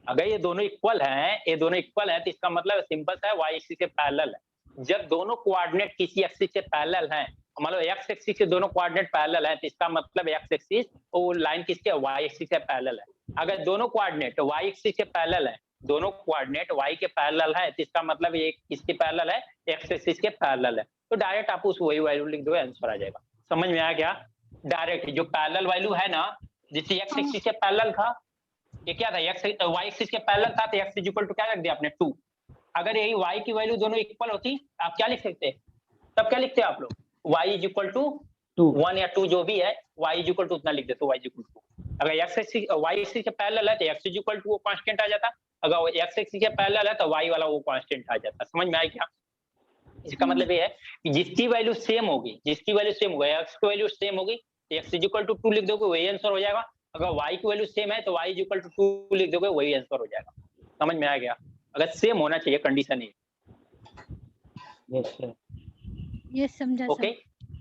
अगर ये दोनों इक्वल हैं, ये दोनों इक्वल है तो इसका मतलब सिंपल सा है, y एक्सिस के पैरेलल है। जब दोनों कोऑर्डिनेट किसी एक्सिस के पैरेलल हैं, मतलब x एक्सिस के दोनों कोऑर्डिनेट पैरेलल है, तो इसका मतलब x एक्सिस और लाइन किसके, y एक्सिस के पैरेलल है। अगर दोनों कोऑर्डिनेट y एक्सिस के पैरेलल है, दोनों कोऑर्डिनेट y के पैरेलल है, तो इसका मतलब ये किसके पैरेलल है, x एक्सिस के पैरेलल है। तो डायरेक्ट आप उस वही वैल्यू लिख दो, आंसर आ जाएगा। समझ में आया क्या? डायरेक्ट जो पैरेलल वैल्यू है ना, जिससे x एक्सिस के पैरेलल था, ये क्या था, y एक्सिस के पैरेलल था, तो x इज इक्वल टू क्या रख दिया आपने, 2। अगर यही y की वैल्यू दोनों इक्वल होती, आप क्या लिख सकते, तब क्या लिखते आप लोग, y इज इक्वल टू 1 या 2 जो भी है, y इज इक्वल टू उतना लिख देते, y इज इक्वल टू। अगर y एक्सिस के पैरेलल है तो x इज इक्वल टू वो कांस्टेंट आ जाता, अगर x एक्सिस के पैरेलल है तो y वाला वो कांस्टेंट आ जाता। समझ में आया क्या? इसका मतलब ये है कि जिसकी वैल्यू सेम होगी, जिसकी वैल्यू सेम होगी, x की वैल्यू सेम होगी, x इज इक्वल टू 2 लिख दोगे, वही आंसर हो जाएगा। अगर y की वैल्यू सेम है तो y इज इक्वल टू 2 लिख दोगे, वही आंसर हो जाएगा। समझ में आ गया? अगर सेम होना चाहिए, कंडीशन है। Yes sir. यस समझा ओके, सर।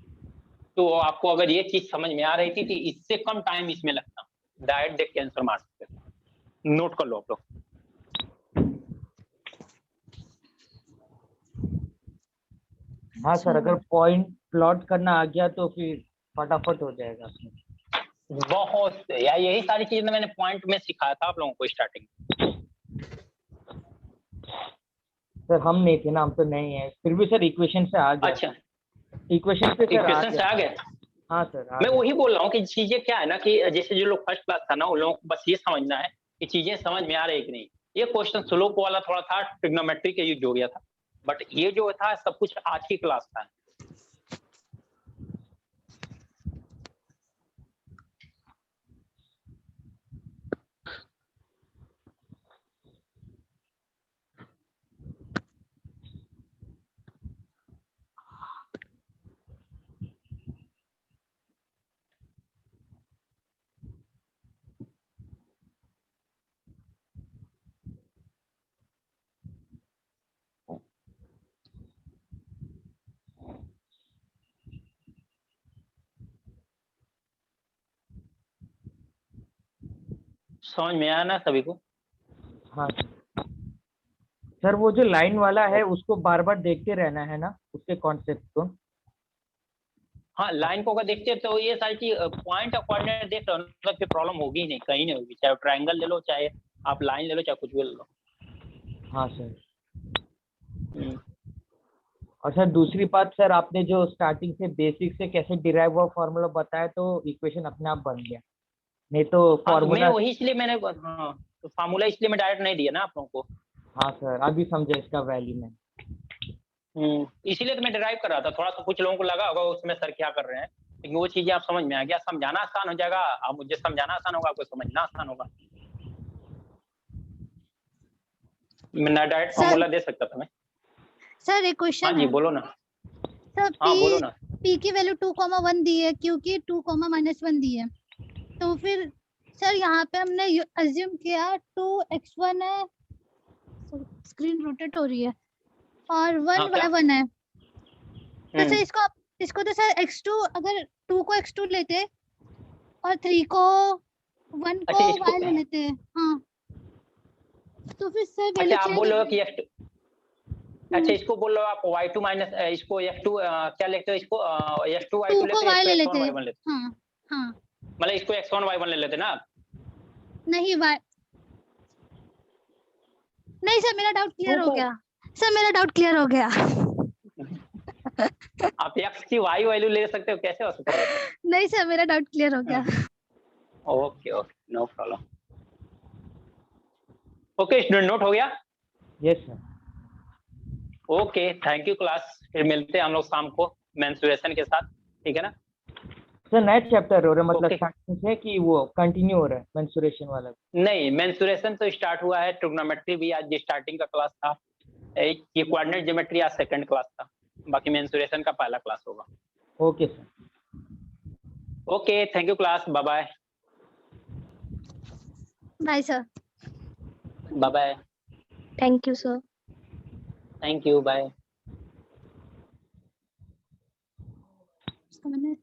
तो आपको अगर ये चीज समझ में आ रही थी तो इससे कम टाइम इसमें लगता, डायरेक्ट देख के आंसर मार सकते। नोट कर लो आप लोग। हाँ सर, अगर पॉइंट प्लॉट करना आ गया तो फिर फटाफट हो जाएगा। बहुत यार, यही सारी चीजें मैंने पॉइंट में सिखाया था आप लोगों को स्टार्टिंग। सर हम नहीं थे ना, हम तो नहीं है, फिर भी सर इक्वेशन से आ गया। अच्छा, इक्वेशन पे सर इक्वेशन से आ गए। हाँ सर मैं वही बोल रहा हूँ कि चीजें क्या है ना, कि जैसे जो लोग फर्स्ट क्लास था ना, उन लोगों को बस ये समझना है कि चीजें समझ में आ रही कि नहीं। ये क्वेश्चन स्लोप वाला थोड़ा था, ट्रिग्नोमेट्री के यूज हो गया था, बट ये जो था सब कुछ आज की क्लास था। समझ में आया ना सभी को? हाँ सर, वो जो लाइन वाला है उसको बार बार देखते रहना है ना, उसके कॉन्सेप्ट को। हाँ, लाइन को अगर देखते हैं तो ये सारी चीज पॉइंट और कोऑर्डिनेट देख रहे हो ना, तो प्रॉब्लम होगी ही नहीं, कहीं नहीं होगी, चाहे ट्रायंगल ले लो, चाहे आप लाइन ले लो, चाहे कुछ भी ले लो। हाँ सर। हम्म। और सर दूसरी बात सर, आपने जो स्टार्टिंग से बेसिक से कैसे डिराइव हुआ फॉर्मूला बताया तो इक्वेशन अपने आप बन गया, नहीं तो हाँ, तो मैं फॉर्मूला। वही इसलिए मैंने हाँ, तो फार्मूला इसलिए मैं डायरेक्ट नहीं दिया ना आप लोगों को। हाँ सर, अभी समझे इसका वैल्यू में। इसीलिए तो मैं डिराइव कर रहा था, थोड़ा सा कुछ लोगों को लगा होगा उसमें सर क्या कर रहे हैं, लेकिन वो चीजें आप समझ में आ गया, समझाना आसान हो जाएगा, आप मुझे समझाना आसान होगा, आपको समझना आसान होगा। मैं ना डायरेक्ट सर- फार्मूला दे सकता था मैं। सर एक हाँ क्वेश्चन जी है बोलो ना। सर। हाँ बोलो ना। पी की वैल्यू 2,1 दी है, क्यू की 2,-1 दी है, तो फिर सर यहाँ पे हमने अज्यूम किया 2x1 है, स्क्रीन रोटेट हो रही है, और 1 क्या? y1 है, तो सर इसको तो सर x2, अगर 2 को x2 लेते और 3 को 1 को अच्छा, इसको y ले लेते हैं, हाँ, तो फिर सर अच्छा वैल्यू आप चेंज बोल रहे हो हो कि x2, अच्छा इसको बोल रहे हो आप y2 माइनस इसको f2 क्या लेते हो, इसको f2 y2 2 को लेते y ले हैं, लेते x1 हैं, y1 लेते हाँ हाँ, मतलब इसको x1 y1 ले लेते ना आप? नहीं y, नहीं सर मेरा डाउट क्लियर हो गया, सर मेरा डाउट क्लियर हो गया। आप x की y वैल्यू ले सकते हो, कैसे हो सकता है? नहीं सर मेरा डाउट क्लियर हो गया। Okay okay, no problem. Okay student, note हो गया? Yes sir. Okay, thank you class, फिर मिलते हैं हम लोग शाम को मेंस्ट्रुएशन के साथ, ठीक है ना? सर नया चैप्टर हो रहा है, मतलब Okay. स्टार्टिंग से कि वो कंटिन्यू हो रहा है मेंस्ट्रुएशन वाला? नहीं, मेंस्ट्रुएशन तो स्टार्ट हुआ है, ट्रिग्नोमेट्री भी आज स्टार्टिंग का क्लास था, ये कोऑर्डिनेट ज्योमेट्री आज सेकंड क्लास था, बाकी मेंस्ट्रुएशन का पहला क्लास होगा। Okay sir. Okay, thank you class, bye bye. Bye sir. Bye bye. Thank you sir. Thank you, bye. मैंने